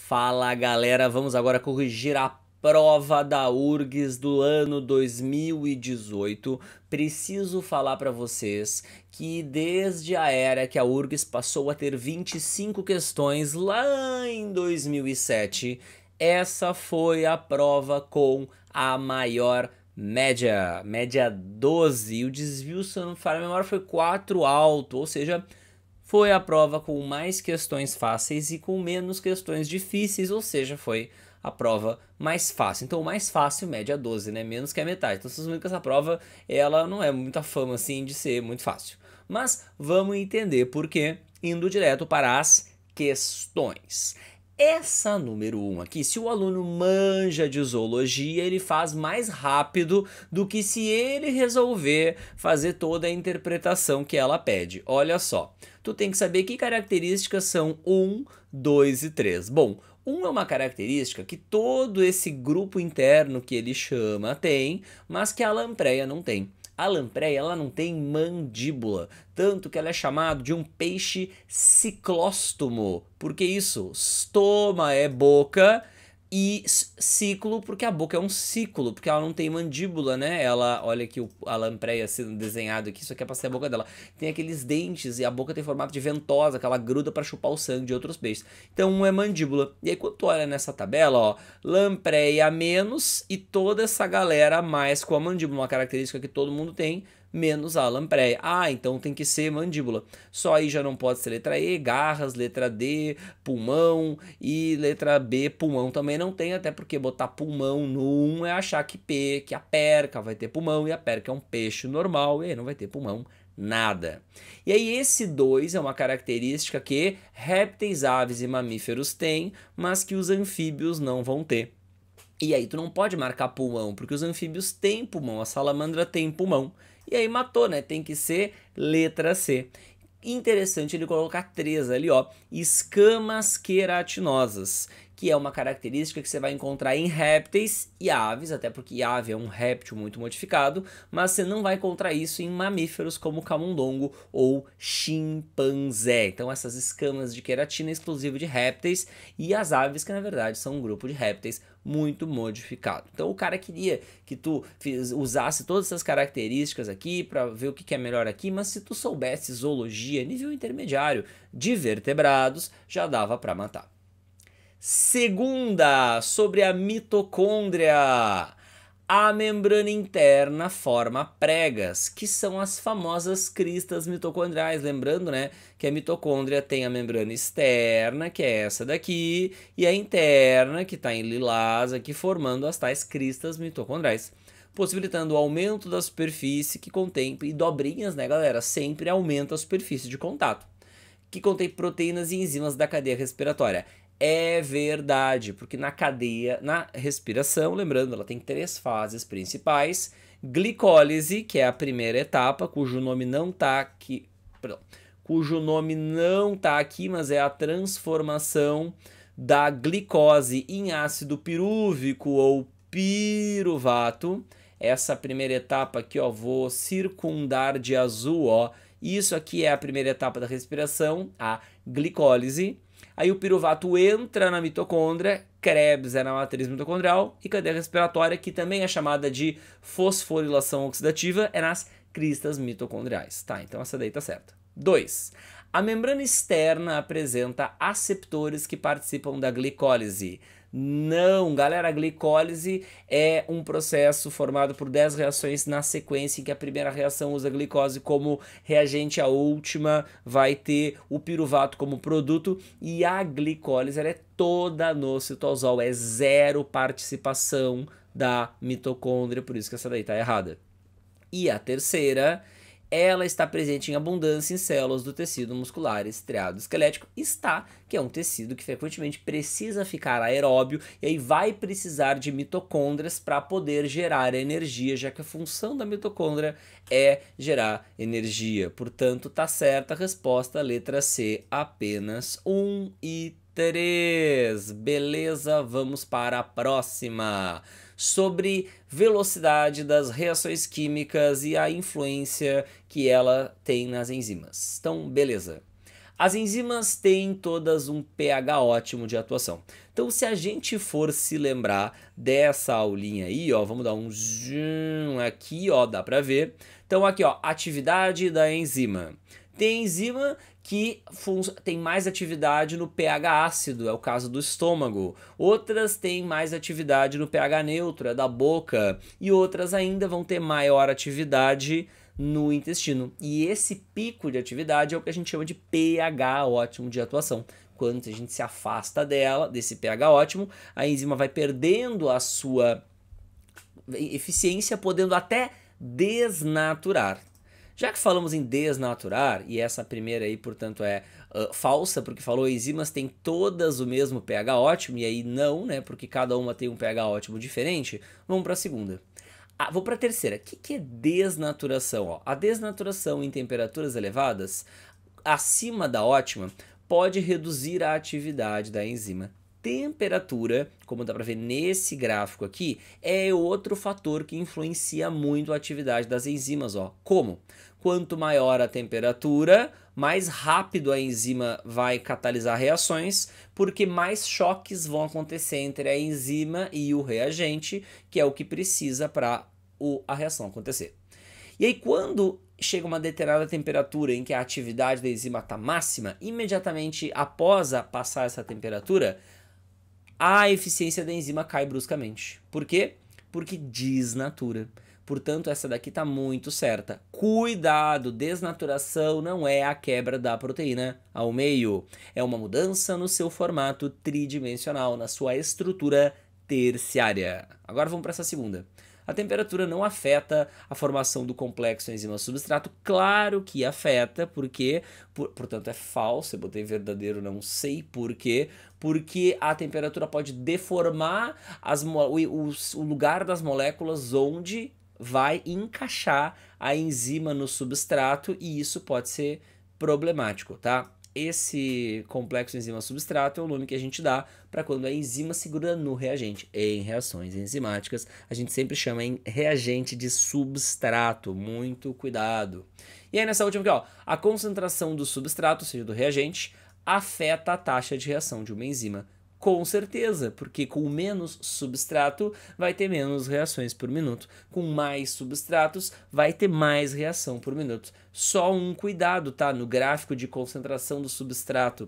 Fala galera, vamos agora corrigir a prova da URGS do ano 2018. Preciso falar para vocês que desde a era que a URGS passou a ter 25 questões lá em 2007, essa foi a prova com a maior média 12, e o desvio, se eu não me falha a memória, foi 4 alto, ou seja, foi a prova com mais questões fáceis e com menos questões difíceis, ou seja, foi a prova mais fácil. Então o mais fácil, média 12, né? Menos que a metade. Então vocês viram que essa prova, ela não é muita fama assim de ser muito fácil. Mas vamos entender por quê, indo direto para as questões. Essa número 1 aqui, se o aluno manja de zoologia, ele faz mais rápido do que se ele resolver fazer toda a interpretação que ela pede. Olha só, tu tem que saber que características são 1, 2 e 3. Bom, 1 é uma característica que todo esse grupo interno que ele chama tem, mas que a lampreia não tem. A lampreia, ela não tem mandíbula, tanto que ela é chamada de um peixe ciclóstomo. Por que isso? Stoma é boca e ciclo porque a boca é um ciclo, porque ela não tem mandíbula, né? Ela, olha aqui a lampreia sendo desenhado aqui, isso aqui é pra ser a boca dela. Tem aqueles dentes e a boca tem formato de ventosa, que ela gruda para chupar o sangue de outros peixes. Então um é mandíbula. E aí quando tu olha nessa tabela, ó, lampreia menos e toda essa galera mais com a mandíbula, uma característica que todo mundo tem, menos a lampreia. Ah, então tem que ser mandíbula. Só aí já não pode ser letra E, garras, letra D, pulmão e letra B, pulmão também não tem, até porque botar pulmão no 1 é achar que a perca vai ter pulmão e a perca é um peixe normal e aí não vai ter pulmão nada. E aí esse 2 é uma característica que répteis, aves e mamíferos têm, mas que os anfíbios não vão ter. E aí tu não pode marcar pulmão, porque os anfíbios têm pulmão, a salamandra tem pulmão. E aí matou, né? Tem que ser letra C. Interessante ele colocar 3 ali, ó. Escamas queratinosas, que é uma característica que você vai encontrar em répteis e aves, até porque ave é um réptil muito modificado, mas você não vai encontrar isso em mamíferos como camundongo ou chimpanzé. Então essas escamas de queratina é exclusivo de répteis e as aves, que na verdade são um grupo de répteis muito modificado. Então o cara queria que tu usasse todas essas características aqui para ver o que é melhor aqui, mas se tu soubesse zoologia nível intermediário de vertebrados, já dava para matar. Segunda, sobre a mitocôndria. A membrana interna forma pregas, que são as famosas cristas mitocondriais. Lembrando, né, que a mitocôndria tem a membrana externa, que é essa daqui, e a interna, que está em lilás aqui, formando as tais cristas mitocondriais, possibilitando o aumento da superfície que contém, e dobrinhas, né, galera, sempre aumenta a superfície de contato, que contém proteínas e enzimas da cadeia respiratória. É verdade, porque na respiração, lembrando, ela tem 3 fases principais: glicólise, que é a primeira etapa, cujo nome não tá aqui, mas é a transformação da glicose em ácido pirúvico ou piruvato. Essa primeira etapa aqui, ó, vou circundar de azul, ó. Isso aqui é a primeira etapa da respiração, a glicólise. Aí o piruvato entra na mitocôndria, Krebs é na matriz mitocondrial, e cadeia respiratória, que também é chamada de fosforilação oxidativa, é nas cristas mitocondriais. Tá, então essa daí tá certa. 2. A membrana externa apresenta aceptores que participam da glicólise. Não, galera, a glicólise é um processo formado por 10 reações na sequência, em que a primeira reação usa a glicose como reagente, a última vai ter o piruvato como produto, e a glicólise ela é toda no citosol, é zero participação da mitocôndria, por isso que essa daí tá errada. E a terceira, ela está presente em abundância em células do tecido muscular estriado esquelético, que é um tecido que frequentemente precisa ficar aeróbio e aí vai precisar de mitocôndrias para poder gerar energia, já que a função da mitocôndria é gerar energia. Portanto, tá certa a resposta, letra C, apenas 1 e 3. Beleza, vamos para a próxima. Sobre velocidade das reações químicas e a influência que ela tem nas enzimas. Então, beleza. As enzimas têm todas um pH ótimo de atuação. Então, se a gente for se lembrar dessa aulinha aí, ó, vamos dar um zoom aqui, ó, dá pra ver. Então, aqui, ó, atividade da enzima. Tem enzima que tem mais atividade no pH ácido, é o caso do estômago. Outras têm mais atividade no pH neutro, é da boca. E outras ainda vão ter maior atividade no intestino. E esse pico de atividade é o que a gente chama de pH ótimo de atuação. Quando a gente se afasta dela, desse pH ótimo, a enzima vai perdendo a sua eficiência, podendo até desnaturar. Já que falamos em desnaturar, e essa primeira aí, portanto, é falsa, porque falou enzimas têm todas o mesmo pH ótimo, e aí não, né, porque cada uma tem um pH ótimo diferente, vamos para a segunda. Vou para a terceira. O que é desnaturação? Ó, a desnaturação em temperaturas elevadas, acima da ótima, pode reduzir a atividade da enzima. Temperatura, como dá para ver nesse gráfico aqui, é outro fator que influencia muito a atividade das enzimas. Ó. Como? Quanto maior a temperatura, mais rápido a enzima vai catalisar reações, porque mais choques vão acontecer entre a enzima e o reagente, que é o que precisa para a reação acontecer. E aí, quando chega uma determinada temperatura em que a atividade da enzima está máxima, imediatamente após passar essa temperatura, a eficiência da enzima cai bruscamente. Por quê? Porque desnatura. Portanto, essa daqui está muito certa. Cuidado, desnaturação não é a quebra da proteína ao meio. É uma mudança no seu formato tridimensional, na sua estrutura terciária. Agora vamos para essa segunda. A temperatura não afeta a formação do complexo enzima-substrato? Claro que afeta, porque, portanto é falso, eu botei verdadeiro, não sei por quê, porque a temperatura pode deformar o lugar das moléculas onde vai encaixar a enzima no substrato e isso pode ser problemático, tá? Esse complexo enzima-substrato é o nome que a gente dá para quando a enzima se gruda no reagente. Em reações enzimáticas, a gente sempre chama em reagente de substrato. Muito cuidado. E aí nessa última aqui, ó, a concentração do substrato, ou seja, do reagente, afeta a taxa de reação de uma enzima. Com certeza, porque com menos substrato vai ter menos reações por minuto. Com mais substratos vai ter mais reação por minuto. Só um cuidado, tá? No gráfico de concentração do substrato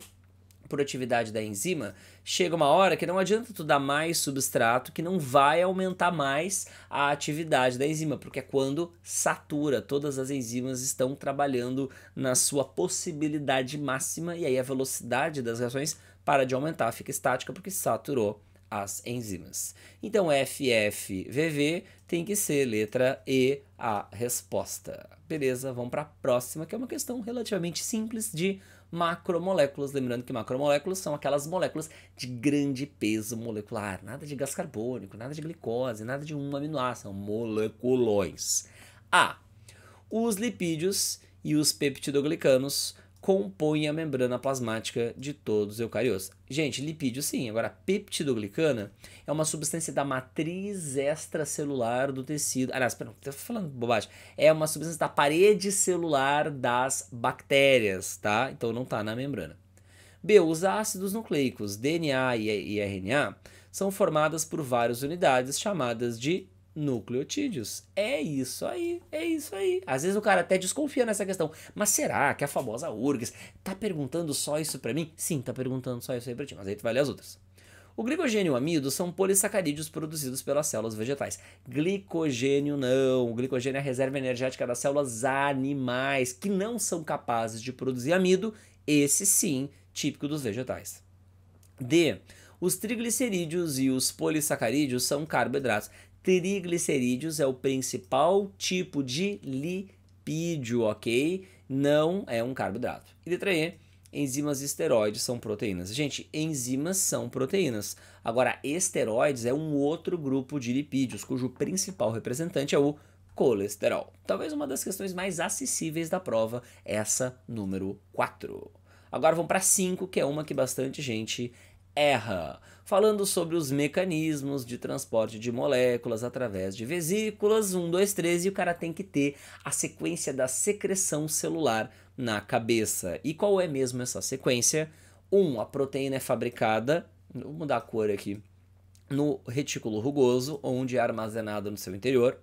por atividade da enzima, chega uma hora que não adianta tu dar mais substrato, que não vai aumentar mais a atividade da enzima, porque é quando satura, todas as enzimas estão trabalhando na sua possibilidade máxima e aí a velocidade das reações para de aumentar, fica estática porque saturou as enzimas. Então FFVV tem que ser letra E a resposta. Beleza, vamos para a próxima, que é uma questão relativamente simples de macromoléculas. Lembrando que macromoléculas são aquelas moléculas de grande peso molecular. Nada de gás carbônico, nada de glicose, nada de um aminoácido, são moleculões. Os lipídios e os peptidoglicanos compõem a membrana plasmática de todos os eucariotos. Gente, lipídio sim, agora peptidoglicana é uma substância da matriz extracelular do tecido. Aliás, pera, tô falando bobagem. É uma substância da parede celular das bactérias, tá? Então não tá na membrana. B, os ácidos nucleicos DNA e RNA são formadas por várias unidades chamadas de nucleotídeos. É isso aí, é isso aí. Às vezes o cara até desconfia nessa questão. Mas será que a famosa URGS tá perguntando só isso pra mim? Sim, tá perguntando só isso aí pra ti, mas aí tu vai ler as outras. O glicogênio e o amido são polissacarídeos produzidos pelas células vegetais. Glicogênio não. O glicogênio é a reserva energética das células animais, que não são capazes de produzir amido, esse sim, típico dos vegetais. D. Os triglicerídeos e os polissacarídeos são carboidratos. Triglicerídeos é o principal tipo de lipídio, ok? Não é um carboidrato. E letra E, enzimas e esteroides são proteínas. Gente, enzimas são proteínas. Agora, esteroides é um outro grupo de lipídios, cujo principal representante é o colesterol. Talvez uma das questões mais acessíveis da prova, essa número 4. Agora vamos para 5, que é uma que bastante gente erra, falando sobre os mecanismos de transporte de moléculas através de vesículas, 1, 2, 3, e o cara tem que ter a sequência da secreção celular na cabeça. E qual é mesmo essa sequência? A proteína é fabricada, vou mudar a cor aqui, no retículo rugoso, onde é armazenada no seu interior.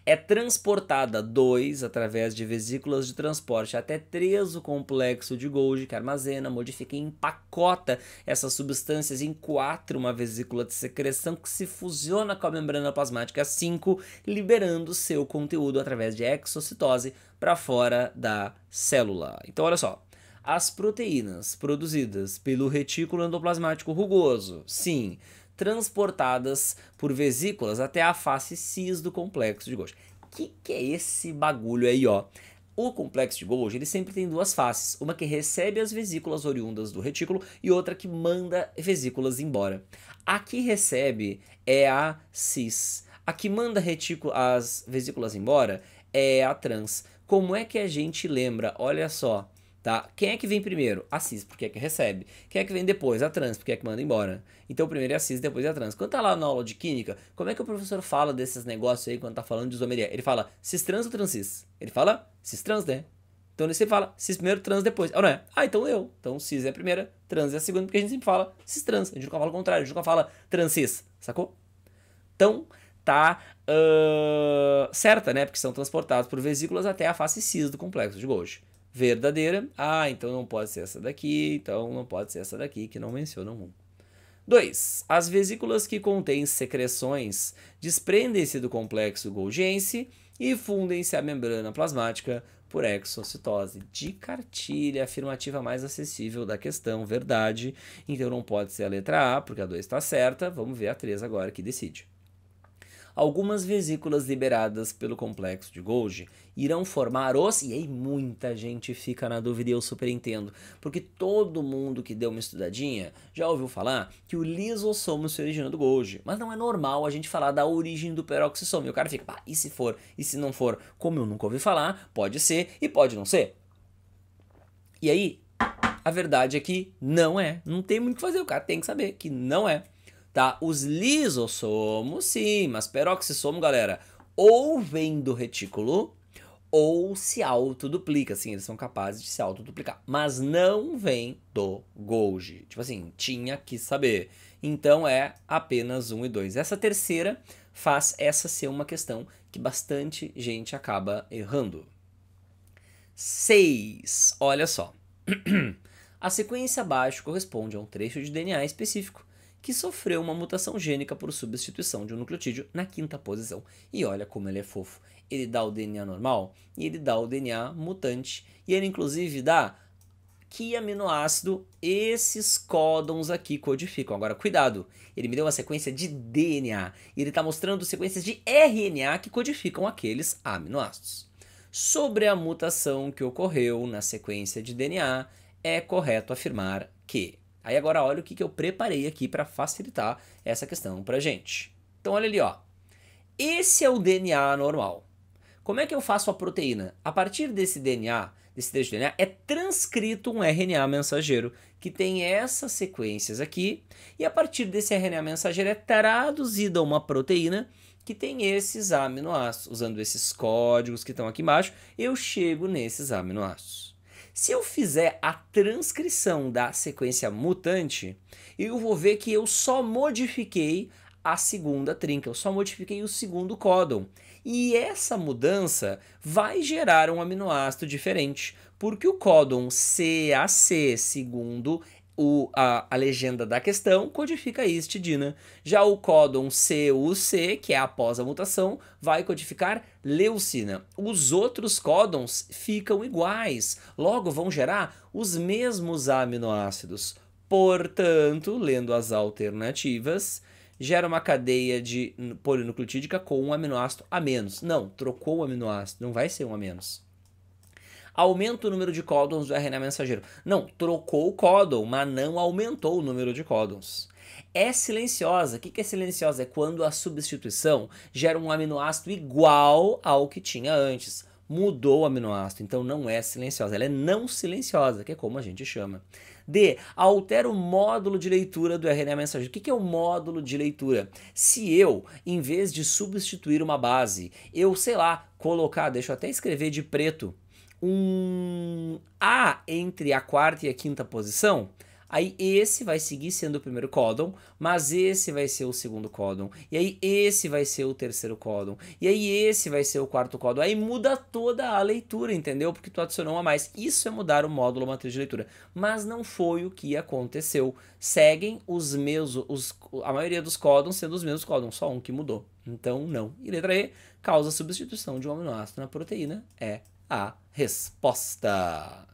É transportada 2 através de vesículas de transporte até 3 o complexo de Golgi, que armazena, modifica e empacota essas substâncias em 4 uma vesícula de secreção que se fusiona com a membrana plasmática 5, liberando seu conteúdo através de exocitose para fora da célula. Então olha só, as proteínas produzidas pelo retículo endoplasmático rugoso, sim, transportadas por vesículas até a face cis do complexo de Golgi. Que é esse bagulho aí, ó? O complexo de Golgi, ele sempre tem duas faces, uma que recebe as vesículas oriundas do retículo e outra que manda vesículas embora. A que recebe é a cis, a que manda as vesículas embora é a trans. Como é que a gente lembra? Olha só, tá? Quem é que vem primeiro? A cis, porque é que recebe. Quem é que vem depois? A trans, porque é que manda embora. Então primeiro é a cis, depois é a trans. Quando tá lá na aula de química, como é que o professor fala desses negócios aí quando tá falando de isomeria? Ele fala cis trans ou trans cis? Ele fala cis trans, né? Então ele sempre fala cis primeiro, trans depois. Ou não é? Ah, então eu. Então cis é a primeira, trans é a segunda, porque a gente sempre fala cis trans. A gente nunca fala o contrário, a gente nunca fala trans cis, sacou? Então tá certa, né? Porque são transportados por vesículas até a face cis do complexo de Golgi. Verdadeira, então não pode ser essa daqui, então não pode ser essa daqui, que não mencionam 2. As vesículas que contêm secreções desprendem-se do complexo golgiense e fundem-se à membrana plasmática por exocitose. De cartilha, afirmativa mais acessível da questão, verdade. Então não pode ser a letra A, porque a 2 está certa. Vamos ver a 3 agora que decide. Algumas vesículas liberadas pelo complexo de Golgi irão formar os... E aí muita gente fica na dúvida e eu super entendo. Porque todo mundo que deu uma estudadinha já ouviu falar que o lisossomo se origina do Golgi. Mas não é normal a gente falar da origem do peroxissomo. E o cara fica, e se for? E se não for? Como eu nunca ouvi falar, pode ser e pode não ser. E aí, a verdade é que não é. Não tem muito o que fazer, o cara tem que saber que não é. Tá? Os lisossomos, sim, mas peroxissomo, galera, ou vem do retículo ou se autoduplica, assim, eles são capazes de se autoduplicar, mas não vem do Golgi. Tipo assim, tinha que saber. Então é apenas 1 e 2. Essa terceira faz essa ser uma questão que bastante gente acaba errando. 6. Olha só. A sequência abaixo corresponde a um trecho de DNA específico que sofreu uma mutação gênica por substituição de um nucleotídeo na 5ª posição. E olha como ele é fofo. Ele dá o DNA normal e ele dá o DNA mutante. E ele inclusive dá que aminoácido esses códons aqui codificam. Agora cuidado, ele me deu uma sequência de DNA e ele está mostrando sequências de RNA que codificam aqueles aminoácidos. Sobre a mutação que ocorreu na sequência de DNA, é correto afirmar que... Aí agora olha o que eu preparei aqui para facilitar essa questão pra gente. Então olha ali, ó. Esse é o DNA normal. Como é que eu faço a proteína? A partir desse DNA, desse trecho de DNA, é transcrito um RNA mensageiro que tem essas sequências aqui. E a partir desse RNA mensageiro é traduzida uma proteína que tem esses aminoácidos. Usando esses códigos que estão aqui embaixo, eu chego nesses aminoácidos. Se eu fizer a transcrição da sequência mutante, eu vou ver que eu só modifiquei a segunda trinca, eu só modifiquei o segundo códon. E essa mudança vai gerar um aminoácido diferente, porque o códon CAC, segundo a legenda da questão, codifica histidina. Já o códon CUC, que é após a mutação, vai codificar leucina. Os outros códons ficam iguais, logo vão gerar os mesmos aminoácidos. Portanto, lendo as alternativas, gera uma cadeia de polinucleotídica com um aminoácido a menos. Não, trocou o aminoácido, não vai ser um a menos. Aumenta o número de códons do RNA mensageiro. Não, trocou o códon, mas não aumentou o número de códons. É silenciosa. O que é silenciosa? É quando a substituição gera um aminoácido igual ao que tinha antes. Mudou o aminoácido, então não é silenciosa. Ela é não silenciosa, que é como a gente chama. D. Altera o módulo de leitura do RNA mensageiro. O que é o módulo de leitura? Se eu, em vez de substituir uma base, eu, sei lá, colocar, deixa eu até escrever de preto, um A entre a quarta e a quinta posição, aí esse vai seguir sendo o primeiro códon, mas esse vai ser o segundo códon, e aí esse vai ser o terceiro códon, e aí esse vai ser o quarto códon, aí muda toda a leitura, entendeu? Porque tu adicionou um a mais. Isso é mudar o módulo matriz de leitura, mas não foi o que aconteceu. Seguem os mesmos, a maioria dos códons sendo os mesmos códons, só um que mudou. Então não. E letra E, causa substituição de um aminoácido na proteína, é a resposta.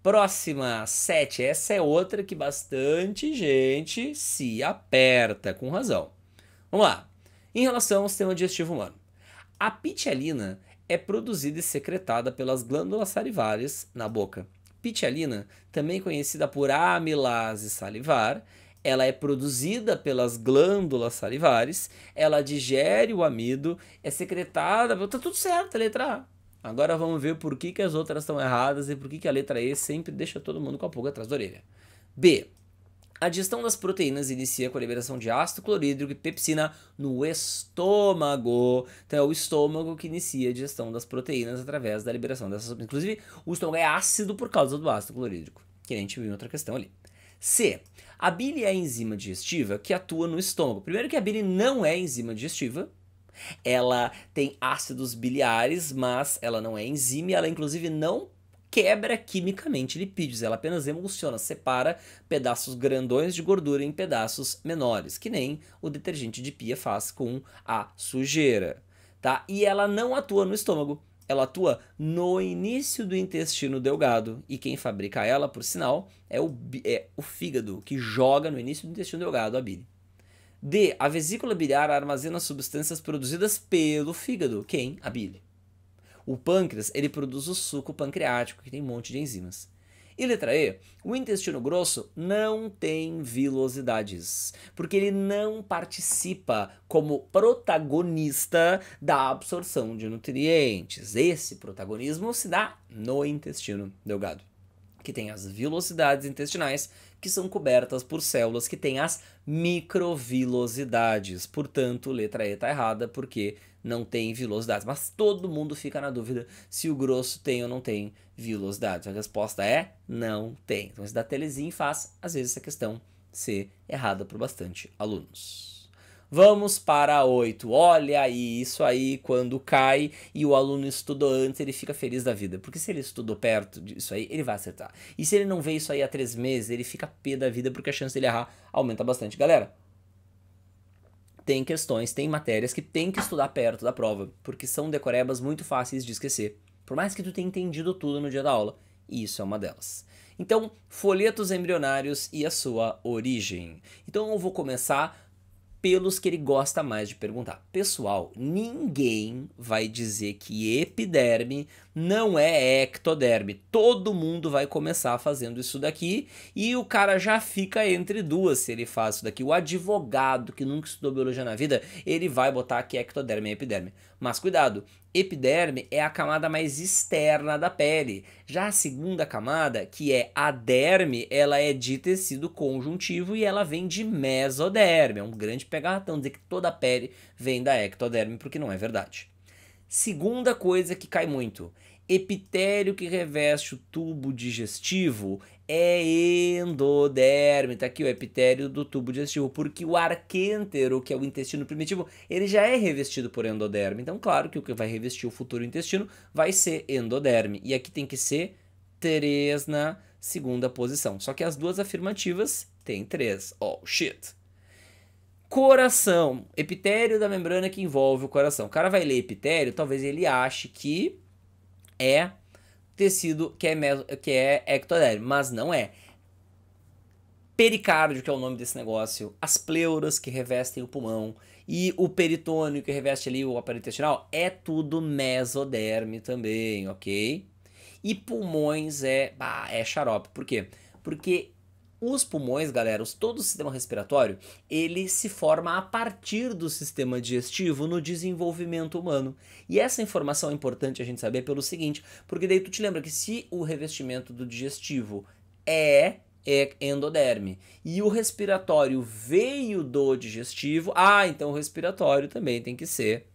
Próxima, 7. Essa é outra que bastante gente se aperta, com razão. Vamos lá. Em relação ao sistema digestivo humano. A pitialina é produzida e secretada pelas glândulas salivares na boca. Pitialina, também conhecida por amilase salivar, ela é produzida pelas glândulas salivares, ela digere o amido, é secretada... Tá tudo certo, a letra A. Agora vamos ver por que as outras estão erradas e por que a letra E sempre deixa todo mundo com a pulga atrás da orelha. B. A digestão das proteínas inicia com a liberação de ácido clorídrico e pepsina no estômago. Então é o estômago que inicia a digestão das proteínas através da liberação dessas. Inclusive, o estômago é ácido por causa do ácido clorídrico, que a gente viu em outra questão ali. C. A bile é a enzima digestiva que atua no estômago. Primeiro que a bile não é enzima digestiva. Ela tem ácidos biliares, mas ela não é enzima e ela inclusive não quebra quimicamente lipídios, ela apenas emulsiona, separa pedaços grandões de gordura em pedaços menores, que nem o detergente de pia faz com a sujeira, tá? E ela não atua no estômago, ela atua no início do intestino delgado, e quem fabrica ela, por sinal, é o fígado, que joga no início do intestino delgado a bile. D. A vesícula biliar armazena substâncias produzidas pelo fígado. Quem? A bile. O pâncreas, ele produz o suco pancreático, que tem um monte de enzimas. E letra E. O intestino grosso não tem vilosidades, porque ele não participa como protagonista da absorção de nutrientes. Esse protagonismo se dá no intestino delgado, que tem as vilosidades intestinais, que são cobertas por células que têm as microvilosidades. Portanto, letra E está errada, porque não tem vilosidades. Mas todo mundo fica na dúvida se o grosso tem ou não tem vilosidades. A resposta é não tem. Então, esse da telezinha faz, às vezes, essa questão ser errada por bastante alunos. Vamos para 8. Olha aí, isso aí, quando cai e o aluno estudou antes, ele fica feliz da vida. Porque se ele estudou perto disso aí, ele vai acertar. E se ele não vê isso aí há 3 meses, ele fica pé da vida, porque a chance dele errar aumenta bastante. Galera, tem questões, tem matérias que tem que estudar perto da prova, porque são decorebas muito fáceis de esquecer. Por mais que tu tenha entendido tudo no dia da aula. E isso é uma delas. Então, folhetos embrionários e a sua origem. Então eu vou começar pelos que ele gosta mais de perguntar. Pessoal, ninguém vai dizer que epiderme não é ectoderme. Todo mundo vai começar fazendo isso daqui e o cara já fica entre duas se ele faz isso daqui. O advogado que nunca estudou biologia na vida, ele vai botar que ectoderme é epiderme. Mas cuidado, epiderme é a camada mais externa da pele. Já a segunda camada, que é a derme, ela é de tecido conjuntivo e ela vem de mesoderme. É um grande pegatão dizer que toda a pele vem da ectoderme, porque não é verdade. Segunda coisa que cai muito: epitélio que reveste o tubo digestivo é endoderme. Tá aqui o epitélio do tubo digestivo, porque o arquêntero, que é o intestino primitivo, ele já é revestido por endoderme. Então, claro que o que vai revestir o futuro intestino vai ser endoderme. E aqui tem que ser 3 na segunda posição. Só que as duas afirmativas tem 3. Oh, shit. Coração, epitélio da membrana que envolve o coração. O cara vai ler epitélio, talvez ele ache que é tecido que é ectoderme, mas não é. Pericárdio, que é o nome desse negócio, as pleuras que revestem o pulmão e o peritônio que reveste ali o aparelho intestinal, é tudo mesoderme também, ok? E pulmões é xarope. Por quê? Porque os pulmões, galera, todo o sistema respiratório, ele se forma a partir do sistema digestivo no desenvolvimento humano. E essa informação é importante a gente saber pelo seguinte, porque daí tu te lembra que se o revestimento do digestivo é endoderme e o respiratório veio do digestivo, então o respiratório também tem que ser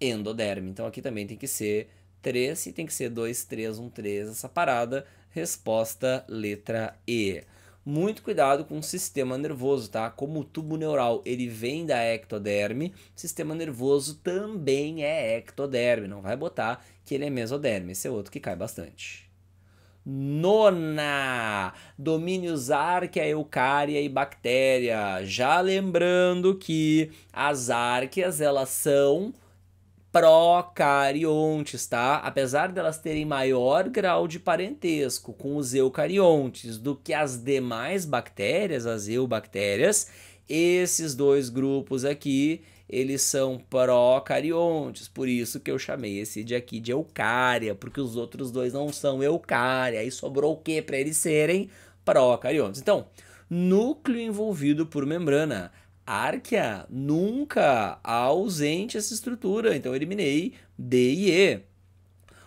endoderme. Então aqui também tem que ser 3, e tem que ser 2, 3, 1, 3 essa parada. Resposta letra E. Muito cuidado com o sistema nervoso, tá? Como o tubo neural ele vem da ectoderme, o sistema nervoso também é ectoderme. Não vai botar que ele é mesoderme, esse é outro que cai bastante. Nona, domínios arquea, eucária e bactéria. Já lembrando que as árqueas elas são procariontes, tá? Apesar delas terem maior grau de parentesco com os eucariontes do que as demais bactérias, as eubactérias, esses dois grupos aqui, eles são procariontes, por isso que eu chamei esse de aqui de eucária, porque os outros dois não são eucária, aí sobrou o que para eles serem procariontes? Então, núcleo envolvido por membrana. Árquea, nunca, ausente essa estrutura, então eliminei D e E.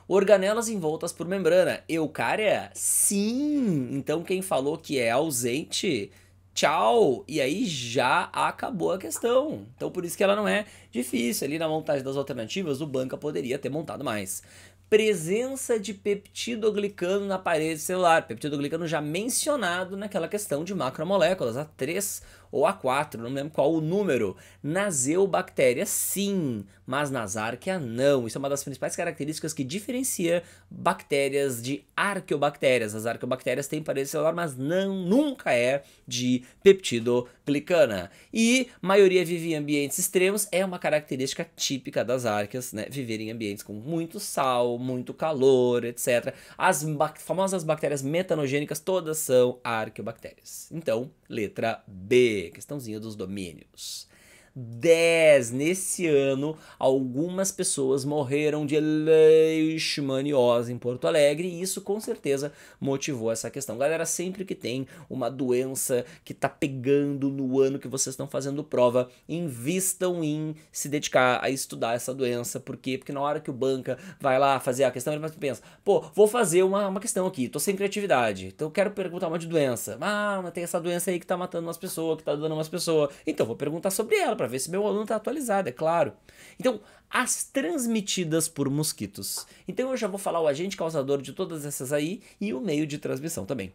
Organelas envoltas por membrana, eucária, sim, então quem falou que é ausente, tchau, e aí já acabou a questão. Então por isso que ela não é difícil, ali na montagem das alternativas o Banca poderia ter montado mais. Presença de peptidoglicano na parede celular, peptidoglicano já mencionado naquela questão de macromoléculas, A3 ou A4, não lembro qual o número. Nas eubactérias sim, mas nas arquea não. Isso é uma das principais características que diferencia bactérias de arqueobactérias. As arqueobactérias têm parede celular, mas nunca é de peptidoglicana. E maioria vive em ambientes extremos, é uma característica típica das arqueas, né? Viver em ambientes com muito sal, muito calor, etc. As famosas bactérias metanogênicas todas são arqueobactérias. Então, letra B, questãozinha dos domínios. 10. Nesse ano, algumas pessoas morreram de leishmaniose em Porto Alegre e isso com certeza motivou essa questão. Galera, sempre que tem uma doença que tá pegando no ano que vocês estão fazendo prova, invistam em se dedicar a estudar essa doença. Por quê? Porque na hora que o Banca vai lá fazer a questão, ele pensa, pô, vou fazer uma questão aqui, tô sem criatividade, então eu quero perguntar uma de doença. Ah, mas tem essa doença aí que tá matando umas pessoas, que tá dando umas pessoas. Então vou perguntar sobre ela, para ver se meu aluno está atualizado, é claro. Então, as transmitidas por mosquitos. Então eu já vou falar o agente causador de todas essas aí e o meio de transmissão também.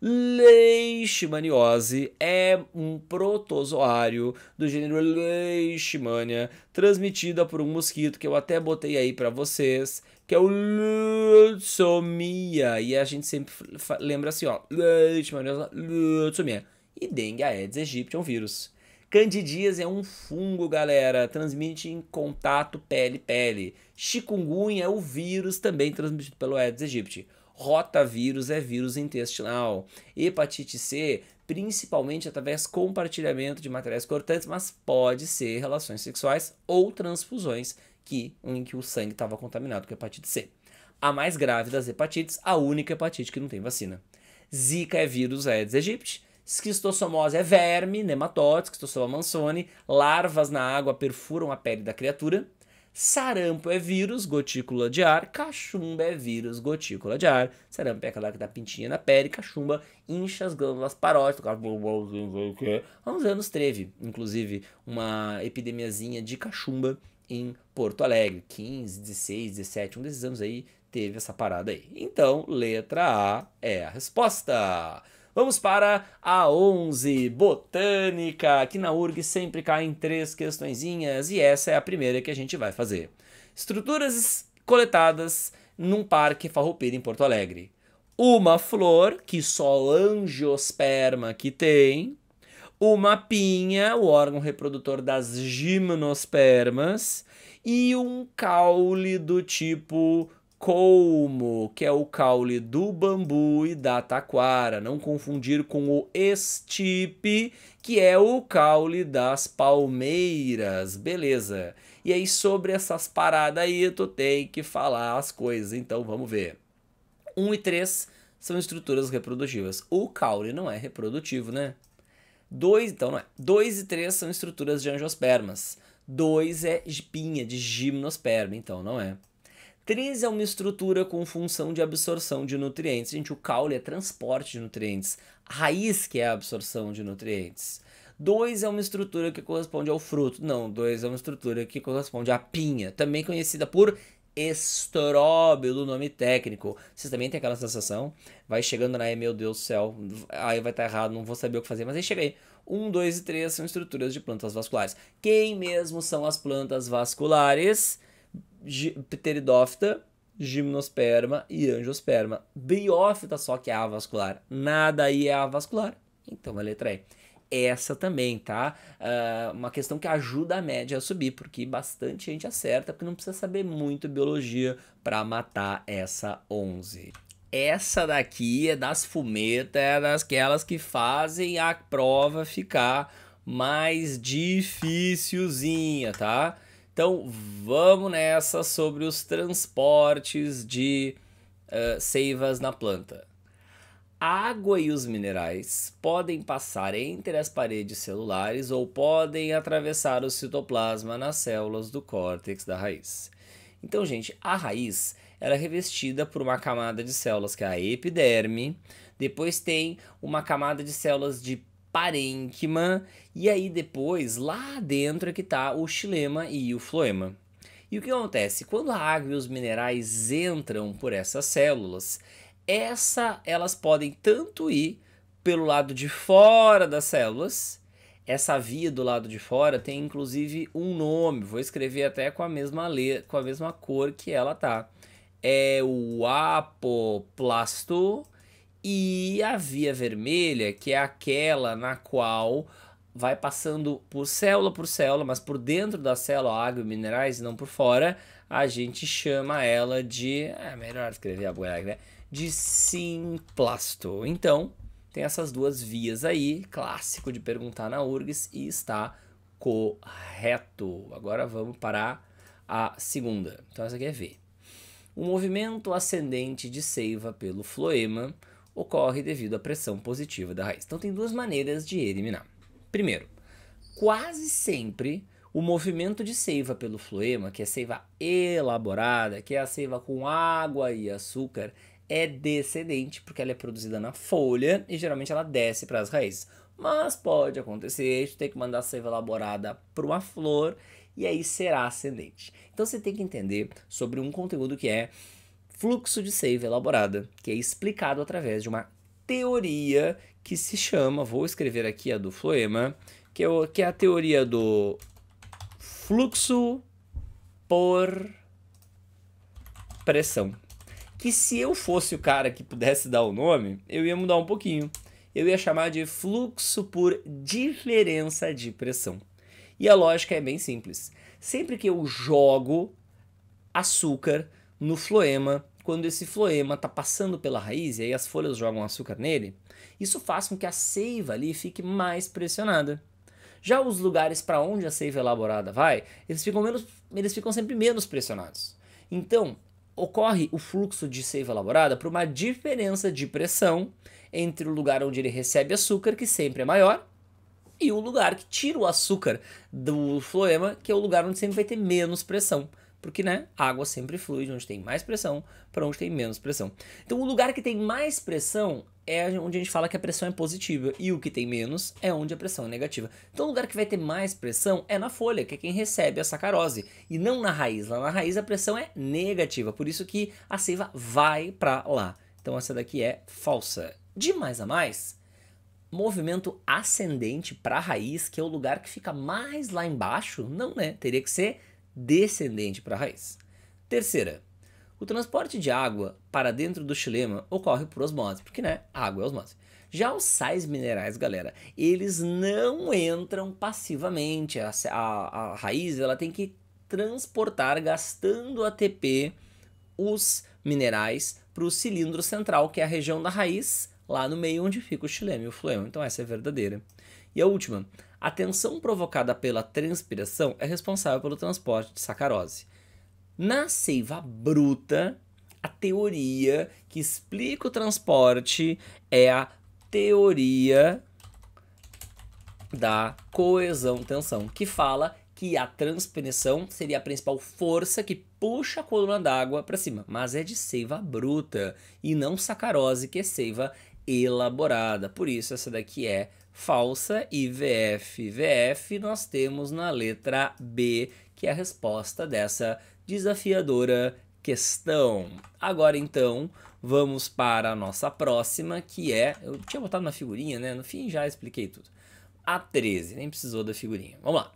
Leishmaniose é um protozoário do gênero Leishmania, transmitida por um mosquito que eu até botei aí para vocês, que é o Leishmania. E a gente sempre lembra assim, ó, Leishmaniose, Leishmania. E dengue Aedes aegypti é um vírus. Candidíase é um fungo, galera, transmite em contato pele-pele. Chikungunya é o vírus também transmitido pelo Aedes aegypti. Rotavírus é vírus intestinal. Hepatite C, principalmente através de compartilhamento de materiais cortantes, mas pode ser relações sexuais ou transfusões em que o sangue estava contaminado com hepatite C. A mais grave das hepatites, a única hepatite que não tem vacina. Zika é vírus Aedes aegypti. Esquistossomose é verme, nematóide, Schistosoma mansoni, larvas na água perfuram a pele da criatura. Sarampo é vírus, gotícula de ar. Cachumba é vírus, gotícula de ar. Sarampo é aquela que dá pintinha na pele. Cachumba incha as glândulas parótidas. Há uns anos teve, inclusive, uma epidemiazinha de cachumba em Porto Alegre. 15, 16, 17, um desses anos aí teve essa parada aí. Então, letra A é a resposta. Vamos para a 11, botânica. Aqui na URG sempre caem 3 questõezinhas e essa é a primeira que a gente vai fazer. Estruturas coletadas num parque farroupilha em Porto Alegre. Uma flor, que só angiosperma que tem. Uma pinha, o órgão reprodutor das gimnospermas. E um caule do tipo colmo, que é o caule do bambu e da taquara. Não confundir com o estipe, que é o caule das palmeiras. Beleza. E aí sobre essas paradas aí tu tem que falar as coisas. Então vamos ver. 1 e 3 são estruturas reprodutivas. O caule não é reprodutivo, né? 2, então não é. 2 e 3 são estruturas de angiospermas. 2 é pinha de gimnosperma, então não é. 3 é uma estrutura com função de absorção de nutrientes. Gente, o caule é transporte de nutrientes. A raiz que é a absorção de nutrientes. 2 é uma estrutura que corresponde ao fruto. Não, 2 é uma estrutura que corresponde à pinha, também conhecida por estróbilo, nome técnico. Vocês também têm aquela sensação? Vai chegando na meu Deus do céu, aí vai estar errado, não vou saber o que fazer, mas aí chega aí. 1, 2 e 3 são estruturas de plantas vasculares. Quem mesmo são as plantas vasculares? Pteridófita, gimnosperma e angiosperma. Briófita só que é avascular. Nada aí é avascular. Então a letra E. Essa também, tá? Uma questão que ajuda a média a subir, porque bastante gente acerta, porque não precisa saber muito biologia para matar essa 11. Essa daqui é das fumetas, é daquelas que fazem a prova ficar mais dificilzinha, tá? Então vamos nessa sobre os transportes de seivas na planta. A água e os minerais podem passar entre as paredes celulares ou podem atravessar o citoplasma nas células do córtex da raiz. Então, gente, a raiz ela é revestida por uma camada de células que é a epiderme, depois tem uma camada de células de parênquima e aí depois lá dentro é que está o xilema e o floema. E o que acontece? Quando a água e os minerais entram por essas células, elas podem tanto ir pelo lado de fora das células. Essa via do lado de fora tem inclusive um nome, vou escrever até com a mesma letra, com a mesma cor que ela tá. É o apoplasto, e a via vermelha, que é aquela na qual vai passando por célula, mas por dentro da célula, água e minerais, e não por fora, a gente chama ela de... É melhor escrever a buraco, né? De simplasto. Então, tem essas duas vias aí, clássico de perguntar na URGS, e está correto. Agora vamos para a segunda. Então essa aqui é V. O movimento ascendente de seiva pelo floema ocorre devido à pressão positiva da raiz. Então tem duas maneiras de eliminar. Primeiro, quase sempre o movimento de seiva pelo floema, que é seiva elaborada, que é a seiva com água e açúcar, é descendente, porque ela é produzida na folha e geralmente ela desce para as raízes. Mas pode acontecer de ter que mandar a seiva elaborada para uma flor e aí será ascendente. Então você tem que entender sobre um conteúdo que é fluxo de seiva elaborada, que é explicado através de uma teoria que se chama, vou escrever aqui a do floema, que é a teoria do fluxo por pressão. Que se eu fosse o cara que pudesse dar o nome, eu ia mudar um pouquinho. Eu ia chamar de fluxo por diferença de pressão. E a lógica é bem simples. Sempre que eu jogo açúcar no floema, quando esse floema está passando pela raiz e aí as folhas jogam açúcar nele, isso faz com que a seiva ali fique mais pressionada. Já os lugares para onde a seiva elaborada vai, eles ficam sempre menos pressionados. Então, ocorre o fluxo de seiva elaborada por uma diferença de pressão entre o lugar onde ele recebe açúcar, que sempre é maior, e o lugar que tira o açúcar do floema, que é o lugar onde sempre vai ter menos pressão. Porque, né, a água sempre flui de onde tem mais pressão para onde tem menos pressão. Então, o lugar que tem mais pressão é onde a gente fala que a pressão é positiva, e o que tem menos é onde a pressão é negativa. Então, o lugar que vai ter mais pressão é na folha, que é quem recebe a sacarose, e não na raiz. Lá na raiz a pressão é negativa, por isso que a seiva vai para lá. Então, essa daqui é falsa. De mais a mais, movimento ascendente para a raiz, que é o lugar que fica mais lá embaixo, não, né? Teria que ser descendente para a raiz. Terceira, o transporte de água para dentro do xilema ocorre por osmose, porque, né, água é osmose. Já os sais minerais, galera, eles não entram passivamente. A raiz ela tem que transportar, gastando ATP, os minerais para o cilindro central, que é a região da raiz, lá no meio onde fica o xilema e o floema. Então essa é verdadeira. E a última, a tensão provocada pela transpiração é responsável pelo transporte de sacarose. Na seiva bruta, a teoria que explica o transporte é a teoria da coesão-tensão, que fala que a transpiração seria a principal força que puxa a coluna d'água para cima, mas é de seiva bruta e não sacarose, que é seiva elaborada. Por isso essa daqui é falsa e VF nós temos na letra B, que é a resposta dessa desafiadora questão. Agora então, vamos para a nossa próxima, que é... Eu tinha botado na figurinha, né? No fim já expliquei tudo. A 13, nem precisou da figurinha. Vamos lá.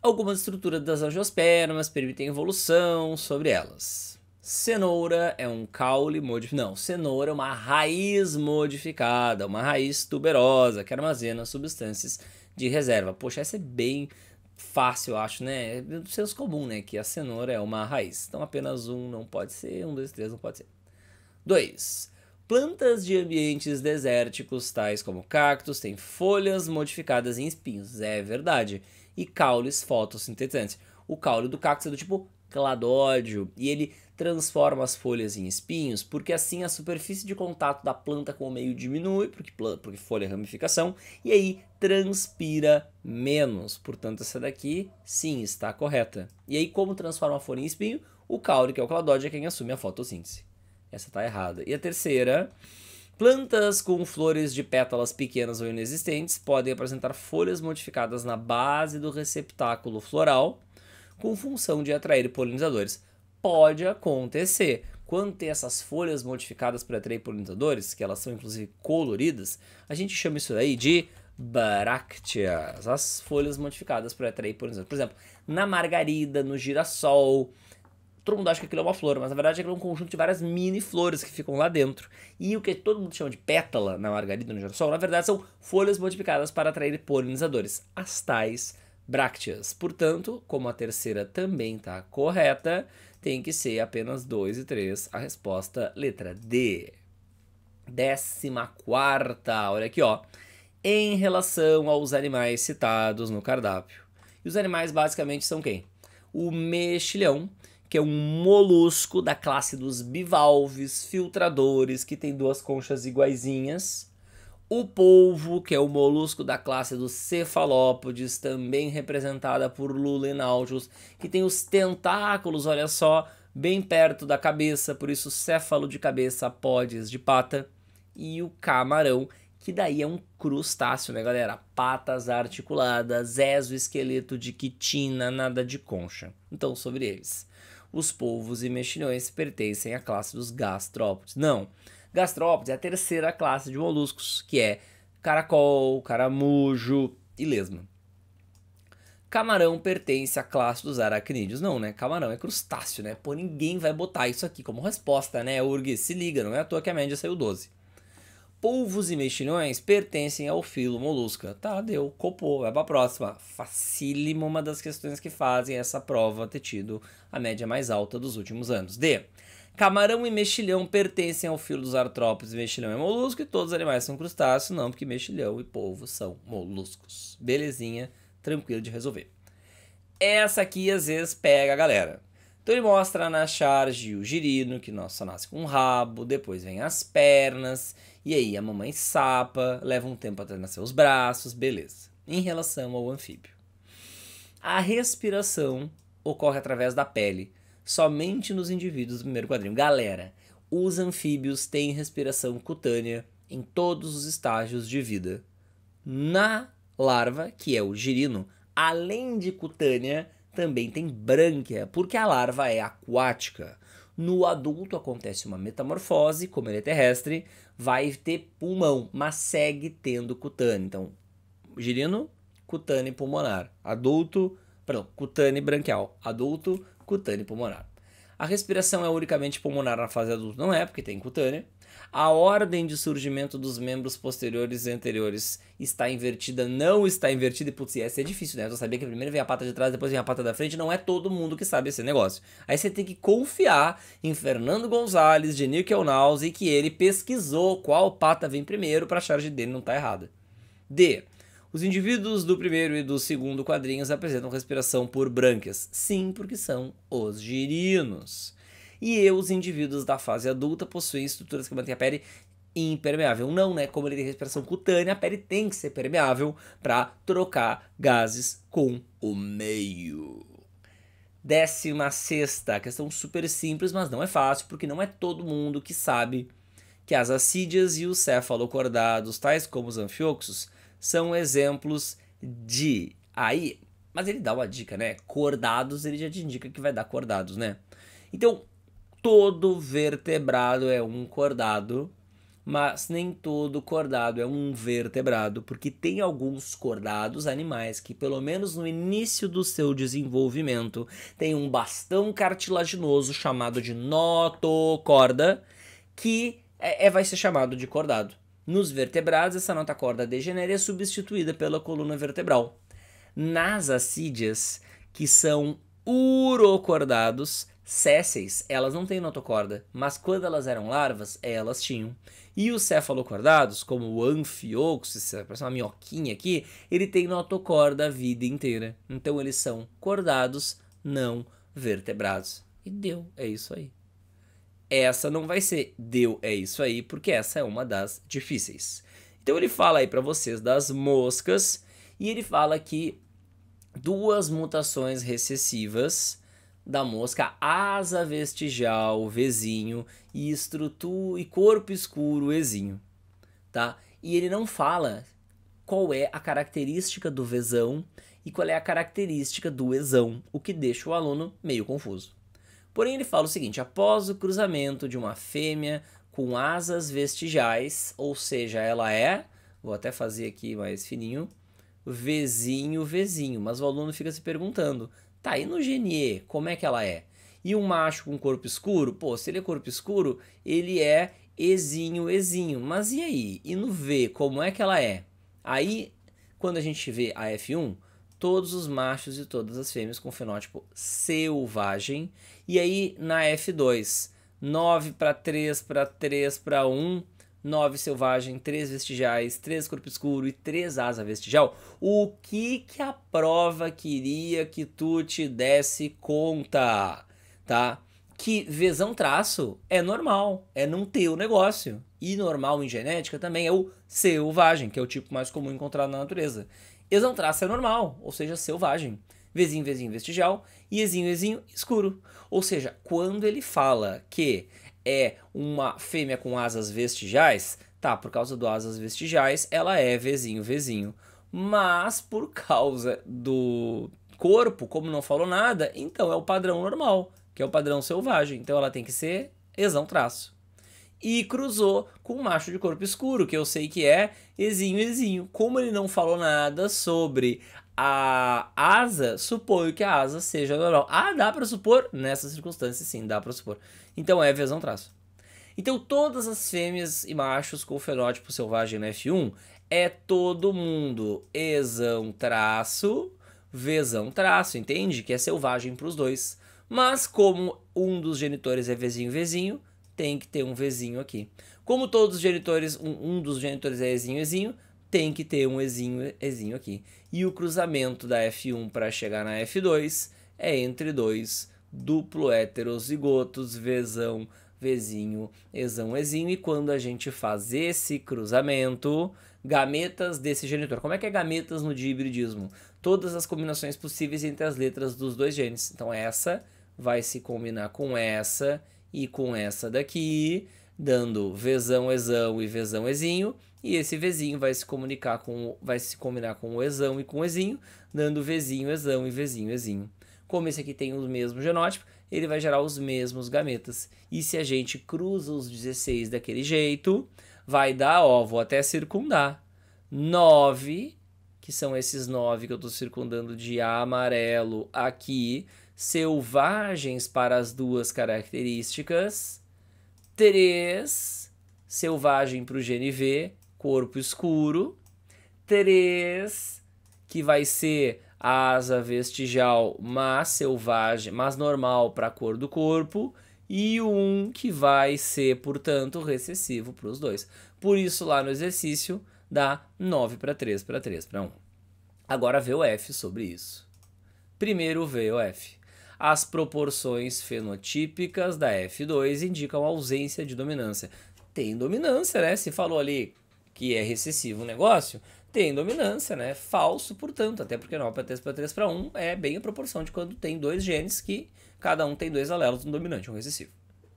Algumas estruturas das angiospermas permitem evolução sobre elas. Cenoura é um caule modificado. Não, cenoura é uma raiz modificada, uma raiz tuberosa que armazena substâncias de reserva. Poxa, essa é bem fácil, eu acho, né? É do senso comum, né? Que a cenoura é uma raiz. Então apenas um não pode ser, 1, 2, 3 não pode ser. 2. Plantas de ambientes desérticos, tais como cactos, têm folhas modificadas em espinhos. É verdade. E caules fotossintetizantes. O caule do cacto é do tipo cladódio e ele transforma as folhas em espinhos porque assim a superfície de contato da planta com o meio diminui, porque folha é ramificação, e aí transpira menos. Portanto, essa daqui sim está correta. E aí como transforma a folha em espinho? O caule, que é o cladódio, é quem assume a fotossíntese. Essa está errada. E a terceira... Plantas com flores de pétalas pequenas ou inexistentes podem apresentar folhas modificadas na base do receptáculo floral com função de atrair polinizadores. Pode acontecer. Quando tem essas folhas modificadas para atrair polinizadores, que elas são inclusive coloridas, a gente chama isso aí de brácteas, as folhas modificadas para atrair polinizadores. Por exemplo, na margarida, no girassol... Todo mundo acha que aquilo é uma flor, mas na verdade aquilo é um conjunto de várias mini flores que ficam lá dentro. E o que todo mundo chama de pétala na margarida, no girassol, na verdade são folhas modificadas para atrair polinizadores, as tais brácteas. Portanto, como a terceira também está correta, tem que ser apenas 2 e 3, a resposta letra D. 14ª, olha aqui ó, em relação aos animais citados no cardápio. E os animais basicamente são quem? O mexilhão, que é um molusco da classe dos bivalves filtradores, que tem 2 conchas iguaizinhas. O polvo, que é o molusco da classe dos cefalópodes, também representada por Lula e Nautilus, que tem os tentáculos, olha só, bem perto da cabeça, por isso céfalo de cabeça, podes de pata. E o camarão, que daí é um crustáceo, né, galera? Patas articuladas, exoesqueleto de quitina, nada de concha. Então, sobre eles. Os polvos e mexilhões pertencem à classe dos gastrópodes. Não, gastrópodes é a terceira classe de moluscos, que é caracol, caramujo e lesma. Camarão pertence à classe dos aracnídeos. Não, né? Camarão é crustáceo, né? Pô, ninguém vai botar isso aqui como resposta, né, URGS? Se liga, não é à toa que a média saiu 12. Polvos e mexilhões pertencem ao filo molusca. Tá, deu, copou, vai pra próxima. Facílimo, uma das questões que fazem essa prova ter tido a média mais alta dos últimos anos. D. Camarão e mexilhão pertencem ao filo dos artrópodes, mexilhão é molusco e todos os animais são crustáceos, não, porque mexilhão e polvo são moluscos. Belezinha, tranquilo de resolver. Essa aqui às vezes pega a galera. Então ele mostra na charge o girino, que só nasce com um rabo, depois vem as pernas, e aí a mamãe sapa, leva um tempo até nascer os braços, beleza. Em relação ao anfíbio. A respiração ocorre através da pele, somente nos indivíduos do primeiro quadrinho. Galera, os anfíbios têm respiração cutânea em todos os estágios de vida. Na larva, que é o girino, além de cutânea, também tem brânquia, porque a larva é aquática. No adulto acontece uma metamorfose, como ele é terrestre, vai ter pulmão, mas segue tendo cutânea. Então, girino, cutânea e pulmonar. Adulto, cutânea e branquial. Adulto, cutânea e pulmonar. A respiração é unicamente pulmonar na fase adulta, não é, porque tem cutânea. A ordem de surgimento dos membros posteriores e anteriores está invertida, não está invertida, e putz, essa é difícil, né? Eu sabia que primeiro vem a pata de trás, depois vem a pata da frente, não é todo mundo que sabe esse negócio. Aí você tem que confiar em Fernando Gonzalez, de Nickel Naus, e que ele pesquisou qual pata vem primeiro para a charge dele não tá errada. D. Os indivíduos do primeiro e do segundo quadrinhos apresentam respiração por brânquias. Sim, porque são os girinos. E os indivíduos da fase adulta possuem estruturas que mantêm a pele impermeável. Não, né? Como ele tem respiração cutânea, a pele tem que ser permeável para trocar gases com o meio. 16ª, questão super simples, mas não é fácil, porque não é todo mundo que sabe que as assídeas e os cefalocordados, tais como os anfioxos, são exemplos de... Aí, Mas ele dá uma dica, né? Cordados, ele já te indica que vai dar cordados, né? Então, todo vertebrado é um cordado, mas nem todo cordado é um vertebrado, porque tem alguns cordados animais que, pelo menos no início do seu desenvolvimento, tem um bastão cartilaginoso chamado de notocorda, que vai ser chamado de cordado. Nos vertebrados, essa notocorda degenera e é substituída pela coluna vertebral. Nas assídeas, que são urocordados, sésseis, elas não têm notocorda, mas quando elas eram larvas, elas tinham. E os cefalocordados, como o Amphioxus, parece uma minhoquinha aqui, ele tem notocorda a vida inteira. Então eles são cordados não vertebrados. E deu, é isso aí. Essa não vai ser deu, é isso aí, porque essa é uma das difíceis. Então ele fala aí para vocês das moscas, e ele fala que duas mutações recessivas da mosca asa vestigial Vzinho e estrutura e corpo escuro Ezinho, tá? E ele não fala qual é a característica do Vzão e qual é a característica do Ezão, o que deixa o aluno meio confuso. Porém ele fala o seguinte: após o cruzamento de uma fêmea com asas vestigiais, ou seja, ela é, vou até fazer aqui mais fininho, Vzinho, Vzinho, mas o aluno fica se perguntando, tá, e no GNE, como é que ela é? E um macho com corpo escuro? Pô, se ele é corpo escuro, ele é Ezinho, Ezinho, mas e aí? E no V, como é que ela é? Aí, quando a gente vê a F1, todos os machos e todas as fêmeas com fenótipo selvagem, e aí na F2, 9 para 3 para 3 para 1, 9 selvagem, 3 vestigiais, 3 corpo escuro e 3 asa vestigial. O que a prova queria que tu te desse conta, tá? Que Vzão traço é normal, é não ter o negócio. E normal em genética também é o selvagem, que é o tipo mais comum encontrado na natureza. Ezão traço é normal, ou seja, selvagem. Vzinho, Vzinho vestigial e Ezinho, Ezinho escuro. Ou seja, quando ele fala que é uma fêmea com asas vestigiais, tá, por causa do asas vestigiais, ela é Vzinho, Vzinho. Mas por causa do corpo, como não falou nada, então é o padrão normal, que é o padrão selvagem. Então ela tem que ser Ezão traço. E cruzou com um macho de corpo escuro, que eu sei que é Ezinho, Ezinho. Como ele não falou nada sobre a asa, suponho que a asa seja normal. Ah, dá pra supor? Nessas circunstâncias, sim, dá pra supor. Então é Vzão traço. Então todas as fêmeas e machos com fenótipo selvagem na F1 é todo mundo Ezão traço, Vzão traço, entende? Que é selvagem para os dois. Mas como um dos genitores é Vzinho, Vzinho, tem que ter um Vzinho aqui. Como todos os genitores, um dos genitores é Ezinho, Ezinho, tem que ter um Ezinho, Ezinho aqui. E o cruzamento da F1 para chegar na F2 é entre dois duplo heterozigotos, Vzão, Vzinho, Ezão, Ezinho. E quando a gente faz esse cruzamento, gametas desse genitor. Como é que é gametas no dihibridismo? Todas as combinações possíveis entre as letras dos dois genes. Então essa vai se combinar com essa e com essa daqui, dando Vzão, Ezão e Vzão, Ezinho, e esse Vzinho vai se combinar com o Ezão e com o Ezinho, dando Vzinho, Ezão e Vzinho, Ezinho. Como esse aqui tem o mesmo genótipo, ele vai gerar os mesmos gametas. E se a gente cruza os 16 daquele jeito, vai dar, ó, vou até circundar, 9, que são esses 9 que eu estou circundando de amarelo aqui, selvagens para as duas características, 3 selvagem para o GNV, corpo escuro, 3 que vai ser asa vestigial, mas selvagem, mas normal para a cor do corpo, e 1 que vai ser, portanto, recessivo para os dois. Por isso, lá no exercício, dá 9 para 3 para 3 para 1. Agora vê o F sobre isso. Primeiro vê o F. As proporções fenotípicas da F2 indicam ausência de dominância. Tem dominância, né? Se falou ali que é recessivo o negócio, tem dominância, né? Falso, portanto, até porque 9 para 3 para 3 para 1 é bem a proporção de quando tem dois genes que cada um tem 2 alelos, um dominante e um recessivo.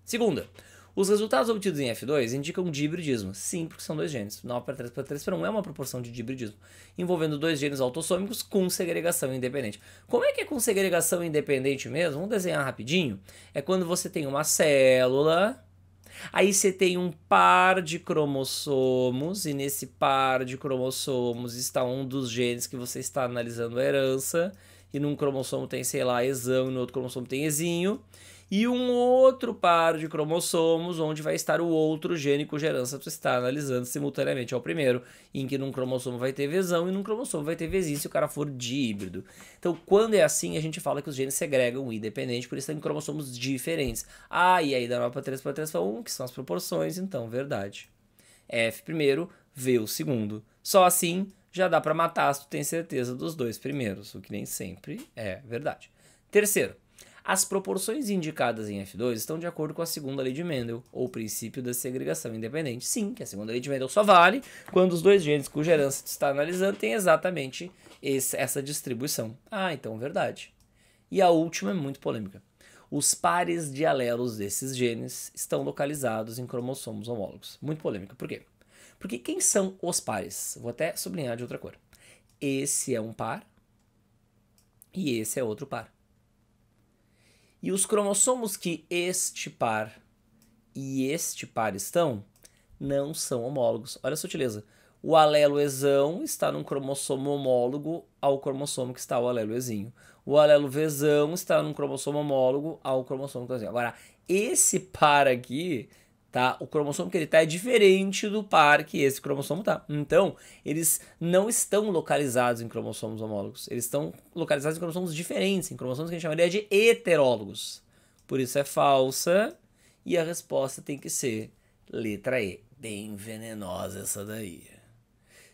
Segunda, Os resultados obtidos em F2 indicam dihibridismo. Sim, porque são dois genes. 9:3 para 3:1 é uma proporção de dihibridismo, envolvendo dois genes autossômicos com segregação independente. Como é que é com segregação independente mesmo? Vamos desenhar rapidinho. É quando você tem uma célula, aí você tem um par de cromossomos, e nesse par de cromossomos está um dos genes que você está analisando a herança, e num cromossomo tem, sei lá, exão, e no outro cromossomo tem ezinho, e um outro par de cromossomos onde vai estar o outro gene cuja herança você está analisando simultaneamente ao primeiro, em que num cromossomo vai ter vesão e num cromossomo vai ter vezinho se o cara for díhbrido. Então, quando é assim, a gente fala que os genes segregam independente, por isso tem cromossomos diferentes. Ah, e aí dá 9:3 para 3:1, que são as proporções, então, verdade. F primeiro, V o segundo. Só assim já dá para matar se tu tem certeza dos dois primeiros, o que nem sempre é verdade. Terceiro, as proporções indicadas em F2 estão de acordo com a segunda lei de Mendel, ou princípio da segregação independente. Sim, que a segunda lei de Mendel só vale quando os dois genes cuja herança você está analisando têm exatamente essa distribuição. Ah, então verdade. E a última é muito polêmica. Os pares de alelos desses genes estão localizados em cromossomos homólogos. Muito polêmica. Por quê? Porque quem são os pares? Vou até sublinhar de outra cor. Esse é um par e esse é outro par. E os cromossomos que este par e este par estão não são homólogos. Olha a sutileza. O alelo exão está num cromossomo homólogo ao cromossomo que está o alelo ezinho. O alelo vezão está num cromossomo homólogo ao cromossomo que está ezinho. Agora, esse par aqui, tá? O cromossomo que ele tá é diferente do par que esse cromossomo tá. Então, eles não estão localizados em cromossomos homólogos. Eles estão localizados em cromossomos diferentes, em cromossomos que a gente chamaria de heterólogos. Por isso é falsa e a resposta tem que ser letra E. Bem venenosa essa daí.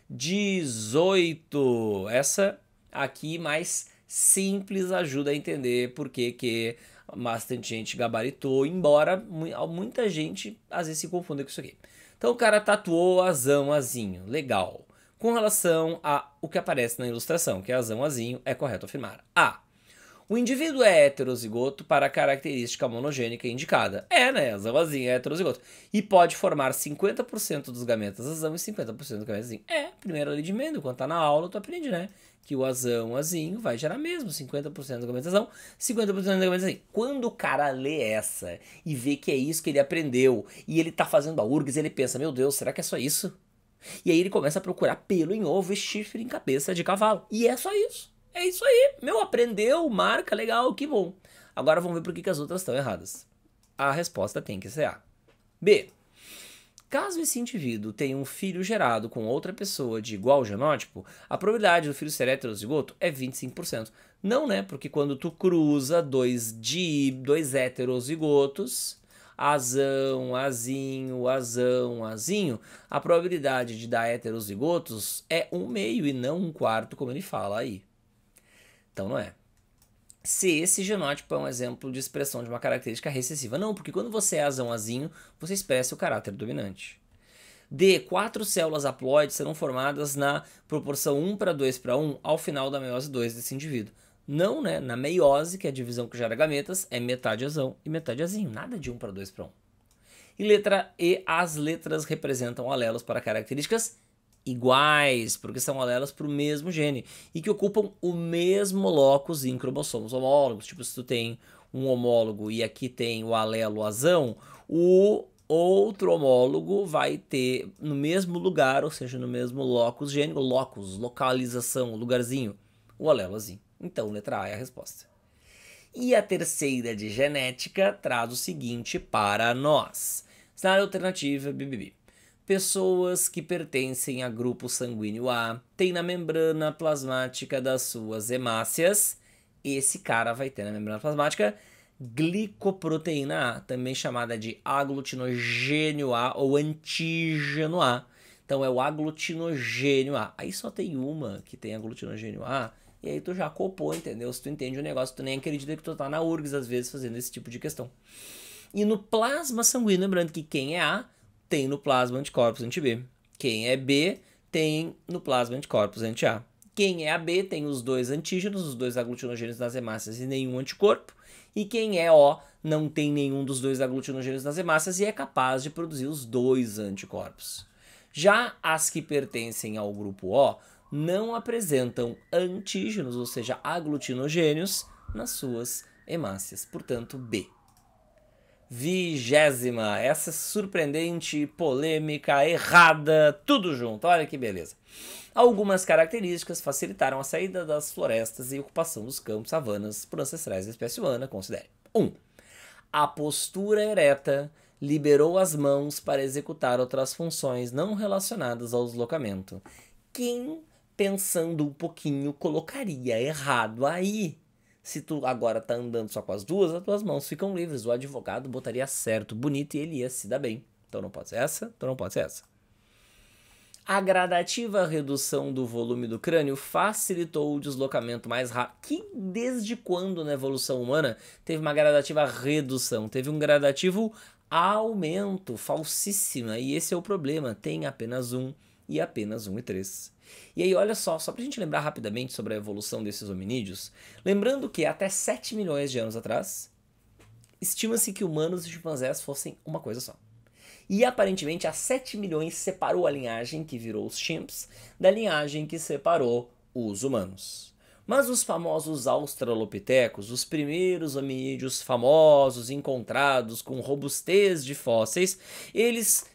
18. Essa aqui mais simples ajuda a entender por que bastante gente gabaritou, embora muita gente às vezes se confunda com isso aqui. Então o cara tatuou azão, azinho, legal. Com relação a o que aparece na ilustração, que é azão, azinho, é correto afirmar. A. O indivíduo é heterozigoto para a característica monogênica indicada. É, né? Azão, azinho é heterozigoto. E pode formar 50% dos gametas azão e 50% dos gametas azinho. É, primeira lei de Mendel. Quando tá na aula, tu aprende, né? Que o azão, azinho vai gerar mesmo 50% do gametas azão, 50% do gametas azinho. Quando o cara lê essa e vê que é isso que ele aprendeu e ele tá fazendo a URGS, ele pensa, meu Deus, será que é só isso? E aí ele começa a procurar pelo em ovo e chifre em cabeça de cavalo. E é só isso. É isso aí. Meu, aprendeu, marca, legal, que bom. Agora vamos ver por que as outras estão erradas. A resposta tem que ser A. B. Caso esse indivíduo tenha um filho gerado com outra pessoa de igual genótipo, a probabilidade do filho ser heterozigoto é 25%. Não, né? Porque quando tu cruza dois heterozigotos, azão, azinho, azão, azinho, a probabilidade de dar heterozigotos é 1/2 e não 1/4, como ele fala aí. Então não é. Se esse genótipo é um exemplo de expressão de uma característica recessiva. Não, porque quando você é azão, azinho, você expressa o caráter dominante. D. 4 células haploides serão formadas na proporção 1:2:1 ao final da meiose 2 desse indivíduo. Não, né? Na meiose, que é a divisão que gera gametas, é metade azão e metade azinho. Nada de 1:2:1. E letra E. As letras representam alelos para características iguais, porque são alelos para o mesmo gene e que ocupam o mesmo locus em cromossomos homólogos. Tipo, se tu tem um homólogo e aqui tem o alelo azão, o outro homólogo vai ter no mesmo lugar, ou seja, no mesmo locus gênico, locus, localização, lugarzinho, o alelo azinho. Então, letra A é a resposta. E a terceira de genética traz o seguinte para nós. Cenário alternativa, BBB. Pessoas que pertencem a grupo sanguíneo A têm na membrana plasmática das suas hemácias, esse cara vai ter na membrana plasmática glicoproteína A, também chamada de aglutinogênio A ou antígeno A. Então é o aglutinogênio A. Aí só tem uma que tem aglutinogênio A, e aí tu já copou, entendeu? Se tu entende o negócio, tu nem acredita que tu tá na URGS às vezes fazendo esse tipo de questão. E no plasma sanguíneo, lembrando que quem é A tem no plasma anticorpos anti-B. Quem é B tem no plasma anticorpos anti-A. Quem é AB tem os dois antígenos, os dois aglutinogênios nas hemácias e nenhum anticorpo. E quem é O não tem nenhum dos dois aglutinogênios nas hemácias e é capaz de produzir os dois anticorpos. Já as que pertencem ao grupo O não apresentam antígenos, ou seja, aglutinogênios, nas suas hemácias, portanto B. 20ª, essa surpreendente, polêmica, errada, tudo junto, olha que beleza. Algumas características facilitaram a saída das florestas e ocupação dos campos savanas por ancestrais da espécie humana, considere. 1. A postura ereta liberou as mãos para executar outras funções não relacionadas ao deslocamento. Quem, pensando um pouquinho, colocaria errado aí? Se tu agora tá andando só com as duas, as tuas mãos ficam livres. O advogado botaria certo, bonito, e ele ia se dar bem. Então não pode ser essa, então não pode ser essa. A gradativa redução do volume do crânio facilitou o deslocamento mais rápido. Que desde quando na evolução humana teve uma gradativa redução? Teve um gradativo aumento, falsíssima. E esse é o problema. Tem apenas 1 e apenas 1 e 3. E aí, olha só pra gente lembrar rapidamente sobre a evolução desses hominídeos, lembrando que até 7 milhões de anos atrás, estima-se que humanos e chimpanzés fossem uma coisa só. E aparentemente há 7 milhões separou a linhagem que virou os chimps da linhagem que separou os humanos. Mas os famosos australopitecos, os primeiros hominídeos famosos encontrados com robustez de fósseis, eles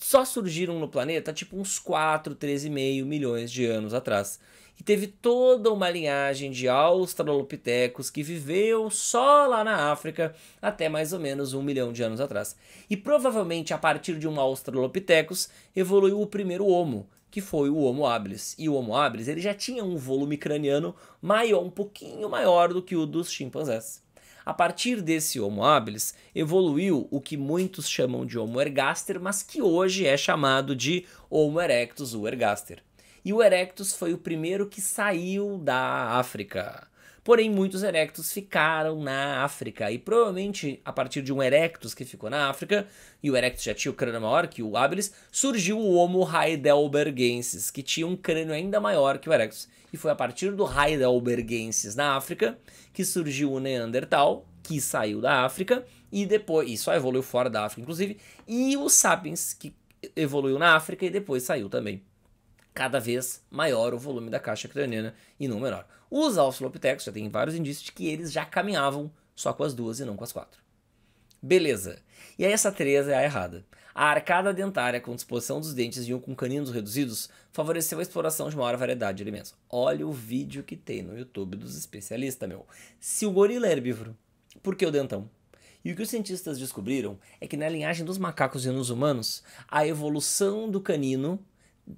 só surgiram no planeta tipo uns 4, 13,5 milhões de anos atrás. E teve toda uma linhagem de australopitecos que viveu só lá na África até mais ou menos 1 milhão de anos atrás. E provavelmente a partir de um australopithecus evoluiu o primeiro Homo, que foi o Homo habilis. E o Homo habilis ele já tinha um volume craniano maior, um pouquinho maior do que o dos chimpanzés. A partir desse Homo habilis, evoluiu o que muitos chamam de Homo ergaster, mas que hoje é chamado de Homo erectus, o ergaster. E o erectus foi o primeiro que saiu da África. Porém, muitos erectus ficaram na África, e provavelmente a partir de um erectus que ficou na África, e o erectus já tinha o crânio maior que o habilis, surgiu o Homo heidelbergensis, que tinha um crânio ainda maior que o erectus. E foi a partir do heidelbergensis na África que surgiu o Neandertal, que saiu da África, e depois, e só evoluiu fora da África inclusive, e o Sapiens, que evoluiu na África e depois saiu também. Cada vez maior o volume da caixa craniana e não menor. Os australopithecus já tem vários indícios de que eles já caminhavam só com as duas e não com as 4. Beleza. E aí essa 3 é a errada. A arcada dentária com disposição dos dentes e um com caninos reduzidos favoreceu a exploração de maior variedade de alimentos. Olha o vídeo que tem no YouTube dos especialistas, meu. Se o gorila é herbívoro, por que o dentão? E o que os cientistas descobriram é que na linhagem dos macacos e nos humanos, a evolução do canino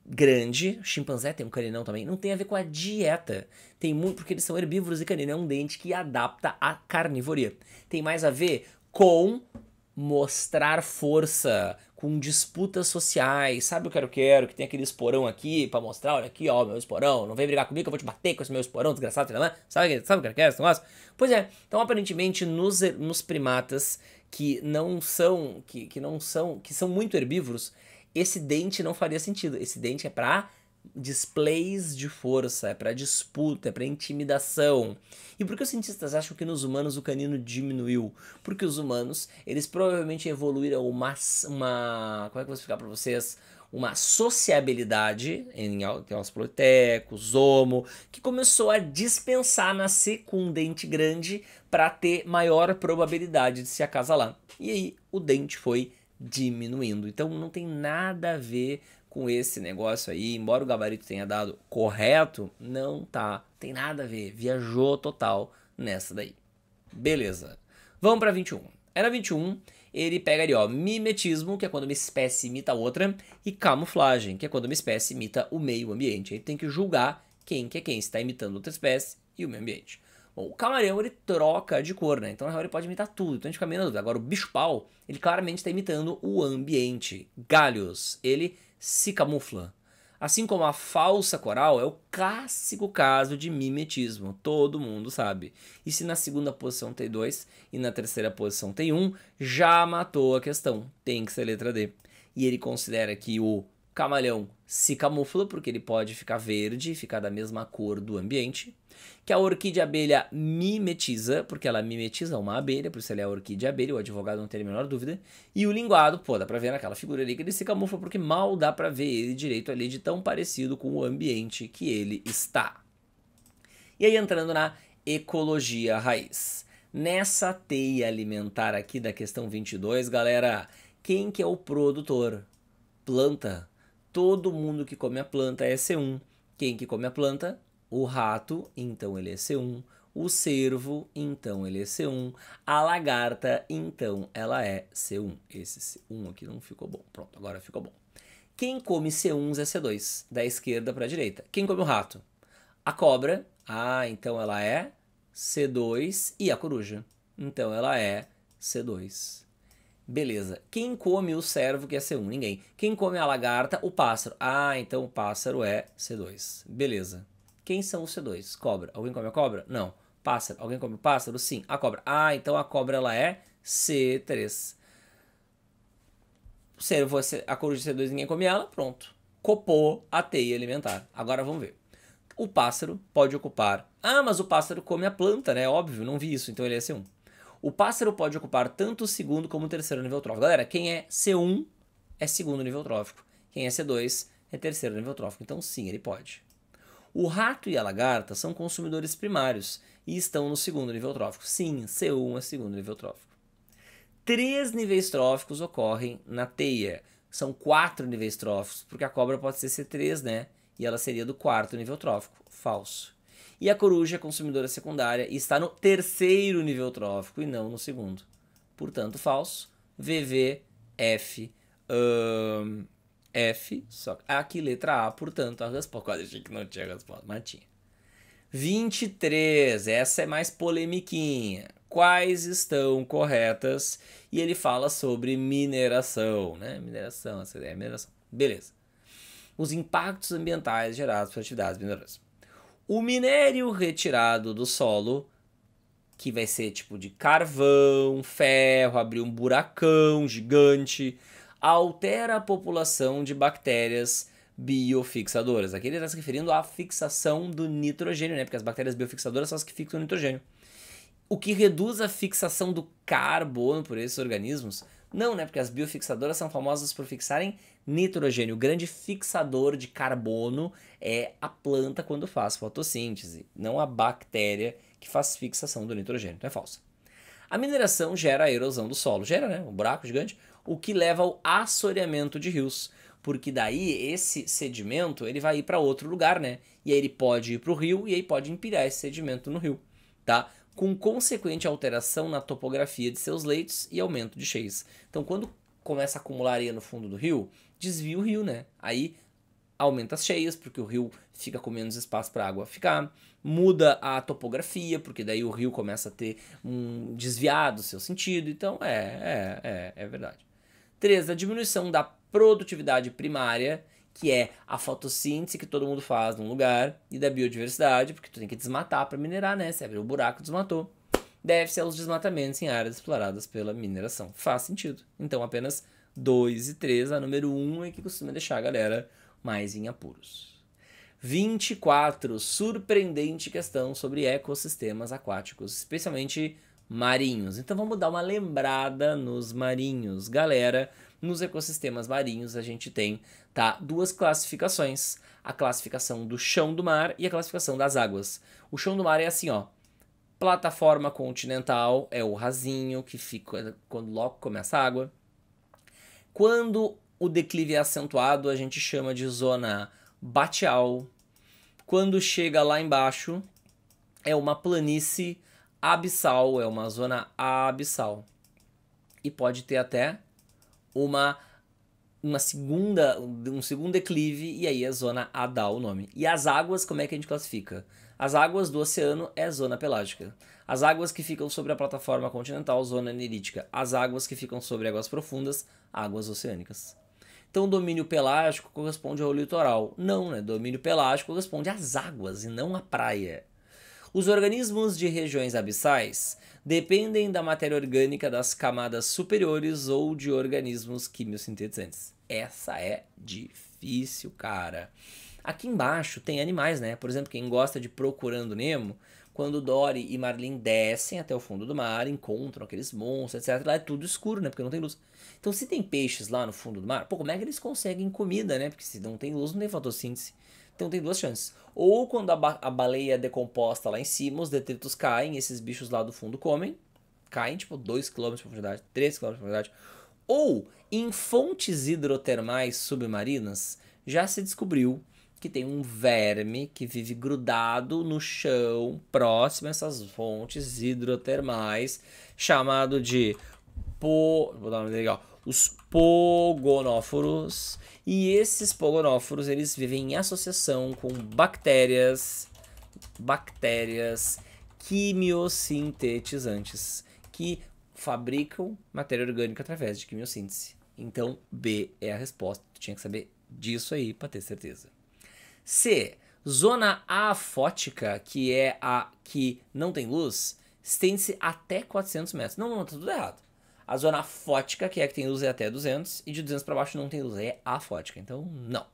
grande, o chimpanzé tem um caninão também, não tem a ver com a dieta. Tem muito porque eles são herbívoros e canino é um dente que adapta à carnivoria. Tem mais a ver com mostrar força, com disputas sociais. Sabe o que eu quero? Que tem aquele esporão aqui pra mostrar, olha aqui, ó, meu esporão, não vem brigar comigo que eu vou te bater com esse meu esporão, desgraçado, sabe o que eu quero esse negócio? Pois é, então aparentemente nos primatas que não são, que são muito herbívoros, esse dente não faria sentido. Esse dente é para displays de força, é para disputa, é para intimidação. E por que os cientistas acham que nos humanos o canino diminuiu? Porque os humanos, eles provavelmente evoluíram como é que eu vou explicar para vocês? Uma sociabilidade em australopithecus, Homo, que começou a dispensar nascer com um dente grande para ter maior probabilidade de se acasalar. E aí o dente foi diminuindo. Então não tem nada a ver com esse negócio aí, embora o gabarito tenha dado correto, não tem nada a ver, viajou total nessa daí. Beleza, vamos para 21. Na 21, ele pega ali, ó, mimetismo, que é quando uma espécie imita a outra, e camuflagem, que é quando uma espécie imita o meio ambiente. Ele tem que julgar quem que é quem, se está imitando outra espécie e o meio ambiente. Bom, o camaleão, ele troca de cor, né? Então, na real, ele pode imitar tudo. Então, a gente fica meio na dúvida. Agora, o bicho-pau, ele claramente está imitando o ambiente. Galhos, ele se camufla. Assim como a falsa coral é o clássico caso de mimetismo. Todo mundo sabe. E se na segunda posição tem 2 e na terceira posição tem 1, já matou a questão. Tem que ser letra D. E ele considera que o camaleão se camufla, porque ele pode ficar verde e ficar da mesma cor do ambiente. Que a orquídea abelha mimetiza, porque ela mimetiza uma abelha, por isso ela é a orquídea abelha, o advogado não tem a menor dúvida. E o linguado, pô, dá pra ver naquela figura ali que ele se camufla, porque mal dá pra ver ele direito ali de tão parecido com o ambiente que ele está. E aí entrando na ecologia raiz. Nessa teia alimentar aqui da questão 22, galera, quem que é o produtor? Planta. Todo mundo que come a planta é C1. Quem que come a planta? O rato, então ele é C1. O cervo, então ele é C1. A lagarta, então ela é C1. Esse C1 aqui não ficou bom. Pronto, agora ficou bom. Quem come C1s é C2, da esquerda para a direita. Quem come o rato? A cobra, então ela é C2. E a coruja, então ela é C2. Beleza. Quem come o cervo, que é C1? Ninguém. Quem come a lagarta? O pássaro. Então o pássaro é C2. Beleza. Quem são os C2? Cobra. Alguém come a cobra? Não. Pássaro. Alguém come o pássaro? Sim. A cobra. Então a cobra ela é C3. O cervo, a coruja C2, ninguém come ela. Pronto. Copou a teia alimentar. Agora vamos ver. O pássaro pode ocupar... mas o pássaro come a planta, né? Óbvio, não vi isso. Então ele é C1. O pássaro pode ocupar tanto o segundo como o terceiro nível trófico. Galera, quem é C1 é segundo nível trófico. Quem é C2 é terceiro nível trófico. Então sim, ele pode. O rato e a lagarta são consumidores primários e estão no segundo nível trófico. Sim, C1 é segundo nível trófico. 3 níveis tróficos ocorrem na teia. São 4 níveis tróficos, porque a cobra pode ser C3, né? E ela seria do quarto nível trófico. Falso. E a coruja é consumidora secundária e está no terceiro nível trófico e não no segundo. Portanto, falso. VV, F, F, só aqui letra A, portanto, a resposta. Quase achei que não tinha resposta, mas tinha. 23, essa é mais polemiquinha. Quais estão corretas? E ele fala sobre mineração, né? Mineração, essa ideia é mineração. Beleza. Os impactos ambientais gerados por atividades mineradoras. O minério retirado do solo, que vai ser tipo de carvão, ferro, abrir um buracão gigante, altera a população de bactérias biofixadoras. Aqui ele está se referindo à fixação do nitrogênio, né? Porque as bactérias biofixadoras são as que fixam o nitrogênio. O que reduz a fixação do carbono por esses organismos? Não, né? Porque as biofixadoras são famosas por fixarem nitrogênio. O grande fixador de carbono é a planta quando faz fotossíntese, não a bactéria que faz fixação do nitrogênio. Então é falso. A mineração gera a erosão do solo. Gera, né? Um buraco gigante, o que leva ao assoreamento de rios. Porque daí esse sedimento ele vai ir para outro lugar, né? E aí ele pode ir para o rio e aí pode empilhar esse sedimento no rio, tá? Com consequente alteração na topografia de seus leitos e aumento de cheias. Então, quando começa a acumular areia no fundo do rio, desvia o rio, né? Aí aumenta as cheias, porque o rio fica com menos espaço para a água ficar. Muda a topografia, porque daí o rio começa a ter um desviado seu sentido. Então, é verdade. 3. A diminuição da produtividade primária, que é a fotossíntese que todo mundo faz num lugar, e da biodiversidade, porque tu tem que desmatar para minerar, né? Você abriu o buraco, desmatou. Deve-se aos desmatamentos em áreas exploradas pela mineração. Faz sentido. Então apenas 2 e 3, a número 1 é que costuma deixar a galera mais em apuros. 24. Surpreendente questão sobre ecossistemas aquáticos, especialmente marinhos. Então vamos dar uma lembrada nos marinhos. Galera, nos ecossistemas marinhos a gente tem, tá, 2 classificações. A classificação do chão do mar e a classificação das águas. O chão do mar é assim, ó. Plataforma continental é o rasinho que fica quando logo começa a água. Quando o declive é acentuado, a gente chama de zona batial. Quando chega lá embaixo, é uma planície abissal, é uma zona abissal. E pode ter até um segundo declive, e aí é zona adal o nome. E as águas, como é que a gente classifica? As águas do oceano é zona pelágica. As águas que ficam sobre a plataforma continental, zona nerítica. As águas que ficam sobre águas profundas, águas oceânicas. Então, o domínio pelágico corresponde ao litoral. Não, né? Domínio pelágico corresponde às águas e não à praia. Os organismos de regiões abissais dependem da matéria orgânica das camadas superiores ou de organismos quimiosintetizantes. Essa é difícil. difícil, cara. Aqui embaixo tem animais, né? Por exemplo, quem gosta de Procurando Nemo, quando Dory e Marlin descem até o fundo do mar, encontram aqueles monstros, etc. Lá é tudo escuro, né? Porque não tem luz. Então, se tem peixes lá no fundo do mar, pô, como é que eles conseguem comida, né? Porque se não tem luz, não tem fotossíntese. Então tem duas chances. Ou quando a baleia é decomposta lá em cima, os detritos caem, esses bichos lá do fundo comem. Caem tipo 2 km de profundidade, 3 km de profundidade. Ou em fontes hidrotermais submarinas, já se descobriu que tem um verme que vive grudado no chão, próximo a essas fontes hidrotermais, chamado de vou dar um nome legal, os pogonóforos. E esses pogonóforos, eles vivem em associação com bactérias quimiosintetizantes que fabricam matéria orgânica através de quimiossíntese. Então, B é a resposta. Tu tinha que saber disso aí para ter certeza. C. Zona afótica, que é a que não tem luz, estende-se até 400 metros. Não, tá tudo errado. A zona afótica, que é a que tem luz, é até 200, e de 200 para baixo não tem luz, é afótica. Então, não.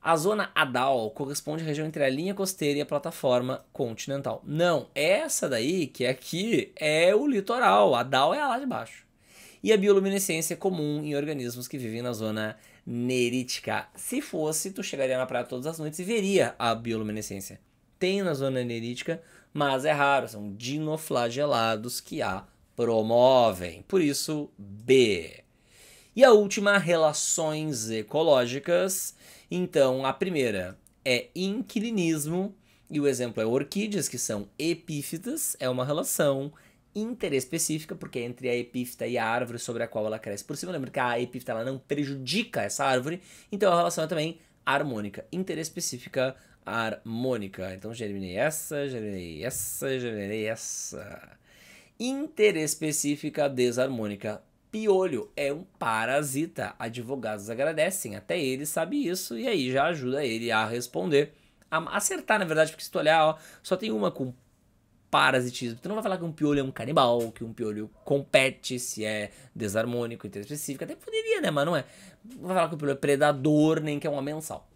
A zona Adal corresponde à região entre a linha costeira e a plataforma continental. Não, essa daí, que é aqui, é o litoral. A Adal é a lá de baixo. E a bioluminescência é comum em organismos que vivem na zona nerítica. Se fosse, tu chegaria na praia todas as noites e veria a bioluminescência. Tem na zona nerítica, mas é raro. São dinoflagelados que a promovem. Por isso, B. E a última, relações ecológicas. Então, a primeira é inquilinismo, e o exemplo é orquídeas, que são epífitas, é uma relação interespecífica, porque é entre a epífita e a árvore sobre a qual ela cresce por cima. Lembra que a epífita ela não prejudica essa árvore, então a relação é também harmônica, interespecífica harmônica. Então, germinei essa, germinei essa, germinei essa. Interespecífica desarmônica. Piolho é um parasita. Advogados agradecem, até ele sabe isso e aí já ajuda ele a responder, a acertar na verdade, porque se tu olhar, ó, só tem uma com parasitismo. Tu não vai falar que um piolho é um canibal, que um piolho compete se é desarmônico, interespecífico, até poderia, né, mas não é. Não vai falar que o piolho é predador, nem que é uma mensal.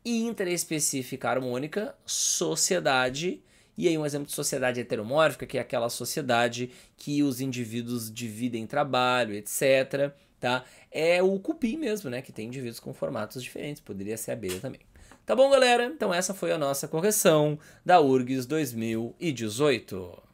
Interespecífica harmônica, sociedade. E aí um exemplo de sociedade heteromórfica, que é aquela sociedade que os indivíduos dividem trabalho, etc. Tá? É o cupim mesmo, né? Que tem indivíduos com formatos diferentes. Poderia ser a abelha também. Tá bom, galera? Então essa foi a nossa correção da URGS 2018.